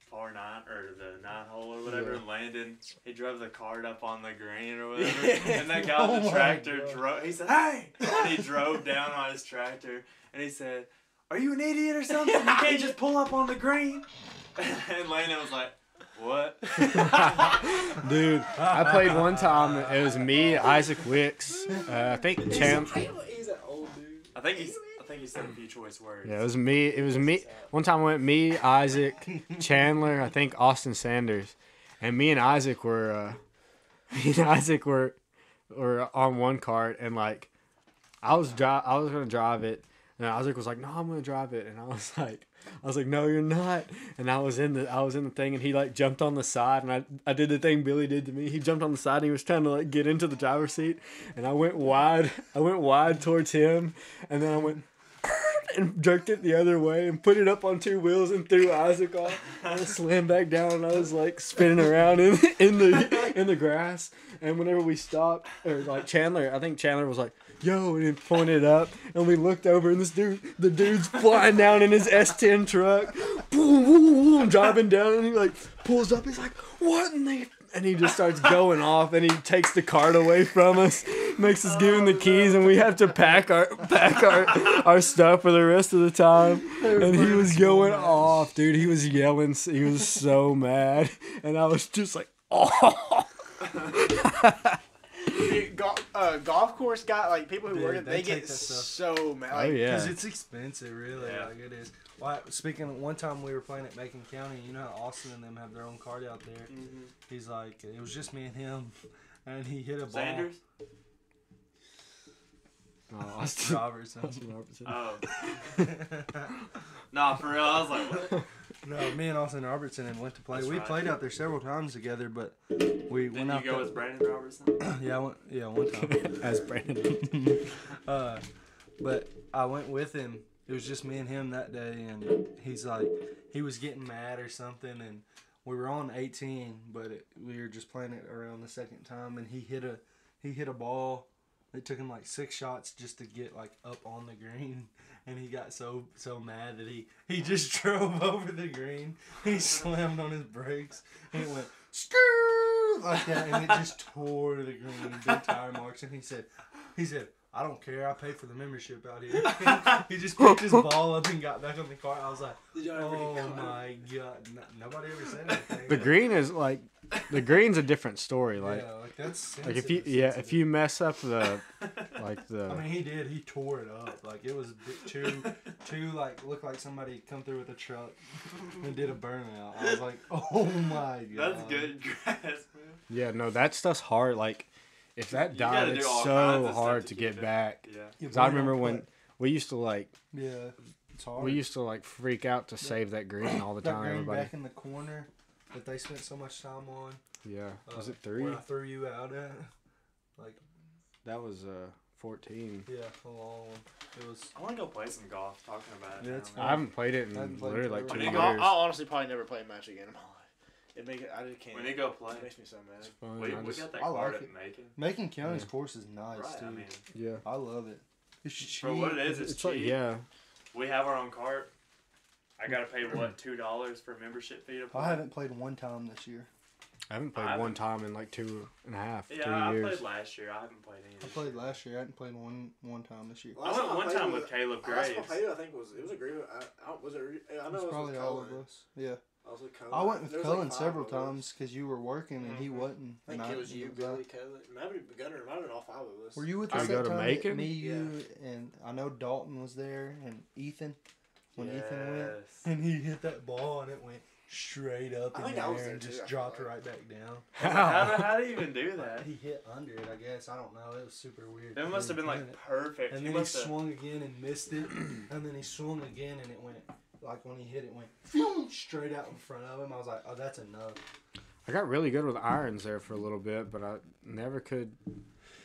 [SPEAKER 4] par 9 or the 9 hole or whatever,
[SPEAKER 1] Yeah.
[SPEAKER 4] and Landon, he drove the cart up on the green or whatever, and that guy on the tractor drove. He said, "Hey!" And he drove down on his tractor, and he said, "Are you an idiot or something? You can't just pull up on the green." And Landon was like, "What?"
[SPEAKER 1] Dude, I played one time. It was me, Isaac Wicks. I think Champ.
[SPEAKER 3] He's an old dude.
[SPEAKER 4] I think he said a few choice words.
[SPEAKER 1] Yeah, it was me. It was me. One time I went me, Isaac, Chandler. I think Austin Sanders, and me and Isaac were on one cart, and like I was gonna drive it, and Isaac was like, "No, I'm gonna drive it," and I was like, "No, you're not." And I was in the thing, and he like jumped on the side, and I did the thing Billy did to me. He jumped on the side, and he was trying to like get into the driver's seat, and I went wide towards him, and then I went and jerked it the other way and put it up on two wheels and threw Isaac off. And I slammed back down, and I was like spinning around in the grass. And whenever we stopped, or like I think Chandler was like, "Yo," and he pointed up, and we looked over, and the dude's flying down in his S10 truck, boom, boom, boom, driving down, and he like pulls up. He's like, "What in the?" And he just starts going off, and he takes the cart away from us, makes us give him the keys, and we have to pack our stuff for the rest of the time. And he was going off, dude. He was yelling. He was so mad, and I was just like, "Oh."
[SPEAKER 3] Golf course guy, like people who
[SPEAKER 2] Dude,
[SPEAKER 3] work it,
[SPEAKER 2] they
[SPEAKER 3] they
[SPEAKER 2] take
[SPEAKER 3] get
[SPEAKER 2] that stuff.
[SPEAKER 3] so mad.
[SPEAKER 1] Oh
[SPEAKER 3] Like,
[SPEAKER 1] yeah.
[SPEAKER 2] Because it's expensive, really.
[SPEAKER 4] Yeah.
[SPEAKER 2] Like it is. Well, speaking of one time we were playing at Macon County, you know how Austin and them have their own cart out there.
[SPEAKER 4] Mm-hmm.
[SPEAKER 2] He's like, it was just me and him, and he hit a ball.
[SPEAKER 4] Sanders?
[SPEAKER 1] Oh, Austin
[SPEAKER 2] Robertson.
[SPEAKER 1] Robertson.
[SPEAKER 4] Oh. Nah, for real, I was like, what?
[SPEAKER 2] No, me and Austin Robertson and went to play.
[SPEAKER 4] That's
[SPEAKER 2] We
[SPEAKER 4] right.
[SPEAKER 2] played out there several times together, but we
[SPEAKER 4] Didn't
[SPEAKER 2] went
[SPEAKER 4] you
[SPEAKER 2] out
[SPEAKER 4] go
[SPEAKER 2] there.
[SPEAKER 4] with Brandon Robertson?
[SPEAKER 2] One time.
[SPEAKER 1] As Brandon.
[SPEAKER 2] But I went with him. It was just me and him that day, and he's like, he was getting mad or something, and we were on 18, but we were just playing it around the second time, and he hit a ball. It took him like 6 shots just to get like up on the green, and he got so mad that he just drove over the green. He slammed on his brakes, and it went skrrr like that, and it just tore the green, big tire marks. And he said, "I don't care. I paid for the membership out here." He just picked his ball up and got back on the car. I was like, "Oh my god!" Nobody ever said anything.
[SPEAKER 1] The green's a different story. Like,
[SPEAKER 2] yeah, like that's
[SPEAKER 1] like
[SPEAKER 2] sensitive.
[SPEAKER 1] if you mess up the
[SPEAKER 2] I mean, he did. He tore it up. Like it was too like looked like somebody come through with a truck and did a burnout. I was like, "Oh my god!"
[SPEAKER 4] That's good grass, man.
[SPEAKER 1] yeah, no, that stuff's hard. Like, if that
[SPEAKER 4] You gotta
[SPEAKER 1] died,
[SPEAKER 4] do
[SPEAKER 1] it's
[SPEAKER 4] all kinds
[SPEAKER 1] so
[SPEAKER 4] of
[SPEAKER 1] hard
[SPEAKER 4] stuff
[SPEAKER 1] to
[SPEAKER 4] to
[SPEAKER 1] get
[SPEAKER 4] keep it.
[SPEAKER 1] back.
[SPEAKER 4] Yeah.
[SPEAKER 1] 'Cause I remember when we used to like
[SPEAKER 2] it's hard.
[SPEAKER 1] we used to like freak out to save that green all the
[SPEAKER 2] that
[SPEAKER 1] time.
[SPEAKER 2] green
[SPEAKER 1] Everybody,
[SPEAKER 2] back in the corner that they spent so much time on.
[SPEAKER 1] yeah, was it 3?
[SPEAKER 2] Where I threw you out at? Like
[SPEAKER 1] That was 14.
[SPEAKER 2] Yeah, a long one. It was.
[SPEAKER 4] I want to go play some golf. Talking about it.
[SPEAKER 2] Yeah,
[SPEAKER 4] now,
[SPEAKER 2] it's
[SPEAKER 4] man.
[SPEAKER 1] I haven't played it in
[SPEAKER 2] I haven't played
[SPEAKER 1] literally like
[SPEAKER 2] forever.
[SPEAKER 1] 2
[SPEAKER 3] I
[SPEAKER 1] years.
[SPEAKER 3] mean, I'll honestly probably never play a match again in my life. It make it. I just can't.
[SPEAKER 4] We need to go play.
[SPEAKER 3] It makes me so mad.
[SPEAKER 1] It's fun.
[SPEAKER 4] We
[SPEAKER 1] I just-
[SPEAKER 4] got that
[SPEAKER 2] I like
[SPEAKER 4] card
[SPEAKER 2] it.
[SPEAKER 4] at Macon.
[SPEAKER 2] Macon County's
[SPEAKER 1] Yeah.
[SPEAKER 2] course is nice,
[SPEAKER 4] Right,
[SPEAKER 2] dude.
[SPEAKER 4] I mean,
[SPEAKER 1] yeah.
[SPEAKER 2] I love it. It's cheap.
[SPEAKER 4] for what it is, it's
[SPEAKER 1] It's
[SPEAKER 4] cheap.
[SPEAKER 1] like, yeah.
[SPEAKER 4] We have our own cart. I gotta pay what, $2 for membership fee to play.
[SPEAKER 2] I haven't played one time this year.
[SPEAKER 1] I haven't played
[SPEAKER 4] I
[SPEAKER 1] one
[SPEAKER 4] haven't-
[SPEAKER 1] time in like 2.5, 3
[SPEAKER 4] Yeah, I
[SPEAKER 1] years.
[SPEAKER 4] played last year. I haven't played any.
[SPEAKER 2] I
[SPEAKER 4] this
[SPEAKER 2] played
[SPEAKER 4] year.
[SPEAKER 2] last year. I hadn't played one time this year.
[SPEAKER 4] I went one time with Caleb
[SPEAKER 3] Last time I
[SPEAKER 4] Graves.
[SPEAKER 3] played it, I think it was a great. Was it? I know
[SPEAKER 2] It
[SPEAKER 3] it
[SPEAKER 2] was
[SPEAKER 3] was
[SPEAKER 2] probably
[SPEAKER 3] with
[SPEAKER 2] all
[SPEAKER 3] Cullen.
[SPEAKER 2] of us. Yeah.
[SPEAKER 3] I was with Cullen.
[SPEAKER 2] I went with
[SPEAKER 3] There was
[SPEAKER 2] Cullen
[SPEAKER 3] like 5
[SPEAKER 2] several
[SPEAKER 3] of us.
[SPEAKER 2] times because you were working and he
[SPEAKER 4] Mhm.
[SPEAKER 2] wasn't.
[SPEAKER 3] I think
[SPEAKER 2] and
[SPEAKER 3] it was you,
[SPEAKER 2] was
[SPEAKER 3] Billy, Cullen. Maybe Gunner. It might have been all 5 of us.
[SPEAKER 2] Were you with
[SPEAKER 1] Did
[SPEAKER 2] us
[SPEAKER 1] we
[SPEAKER 2] that
[SPEAKER 1] go to
[SPEAKER 2] time?
[SPEAKER 1] Macon?
[SPEAKER 2] Me, you, and I know Dalton was there, and Ethan. When Ethan went,
[SPEAKER 4] Yes.
[SPEAKER 2] and he hit that ball, and it went straight up
[SPEAKER 3] I
[SPEAKER 2] in
[SPEAKER 3] think
[SPEAKER 2] the
[SPEAKER 3] I was
[SPEAKER 2] air
[SPEAKER 3] there
[SPEAKER 2] and
[SPEAKER 3] too,
[SPEAKER 2] just
[SPEAKER 3] I
[SPEAKER 2] dropped
[SPEAKER 3] feel
[SPEAKER 2] right back down.
[SPEAKER 4] How do you even do that?
[SPEAKER 2] He hit under it, I guess. I don't know. It was super weird.
[SPEAKER 4] That must have been like perfect.
[SPEAKER 2] And
[SPEAKER 4] He
[SPEAKER 2] then he
[SPEAKER 4] must have.
[SPEAKER 2] swung again and missed it, and then he swung again, and it went like when he hit it, went phew, straight out in front of him. I was like, oh, that's enough.
[SPEAKER 1] I got really good with irons there for a little bit, but I never could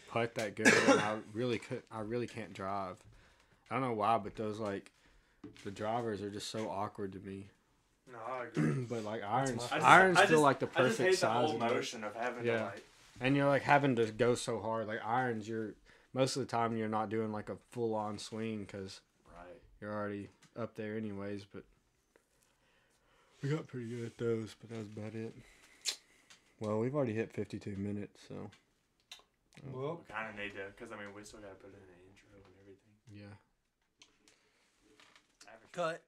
[SPEAKER 1] putt that good. And I really can't drive. I don't know why, but those like the drivers are just so awkward to me.
[SPEAKER 4] No, I agree.
[SPEAKER 1] But like irons,
[SPEAKER 2] I
[SPEAKER 1] irons feel like the
[SPEAKER 4] I just
[SPEAKER 1] perfect
[SPEAKER 4] hate the
[SPEAKER 1] size.
[SPEAKER 4] whole
[SPEAKER 1] of it.
[SPEAKER 4] motion of having
[SPEAKER 1] Yeah.
[SPEAKER 4] to like.
[SPEAKER 1] And you're like having to go so hard. Like irons, you're most of the time you're not doing like a full on swing because
[SPEAKER 4] Right.
[SPEAKER 1] you're already up there anyways. But we got pretty good at those. But that was about it. Well, we've already hit 52 minutes, so
[SPEAKER 2] Well,
[SPEAKER 4] We kind of need to, because I mean, we still got to put in an intro and everything.
[SPEAKER 1] yeah.
[SPEAKER 4] Average.
[SPEAKER 2] cut.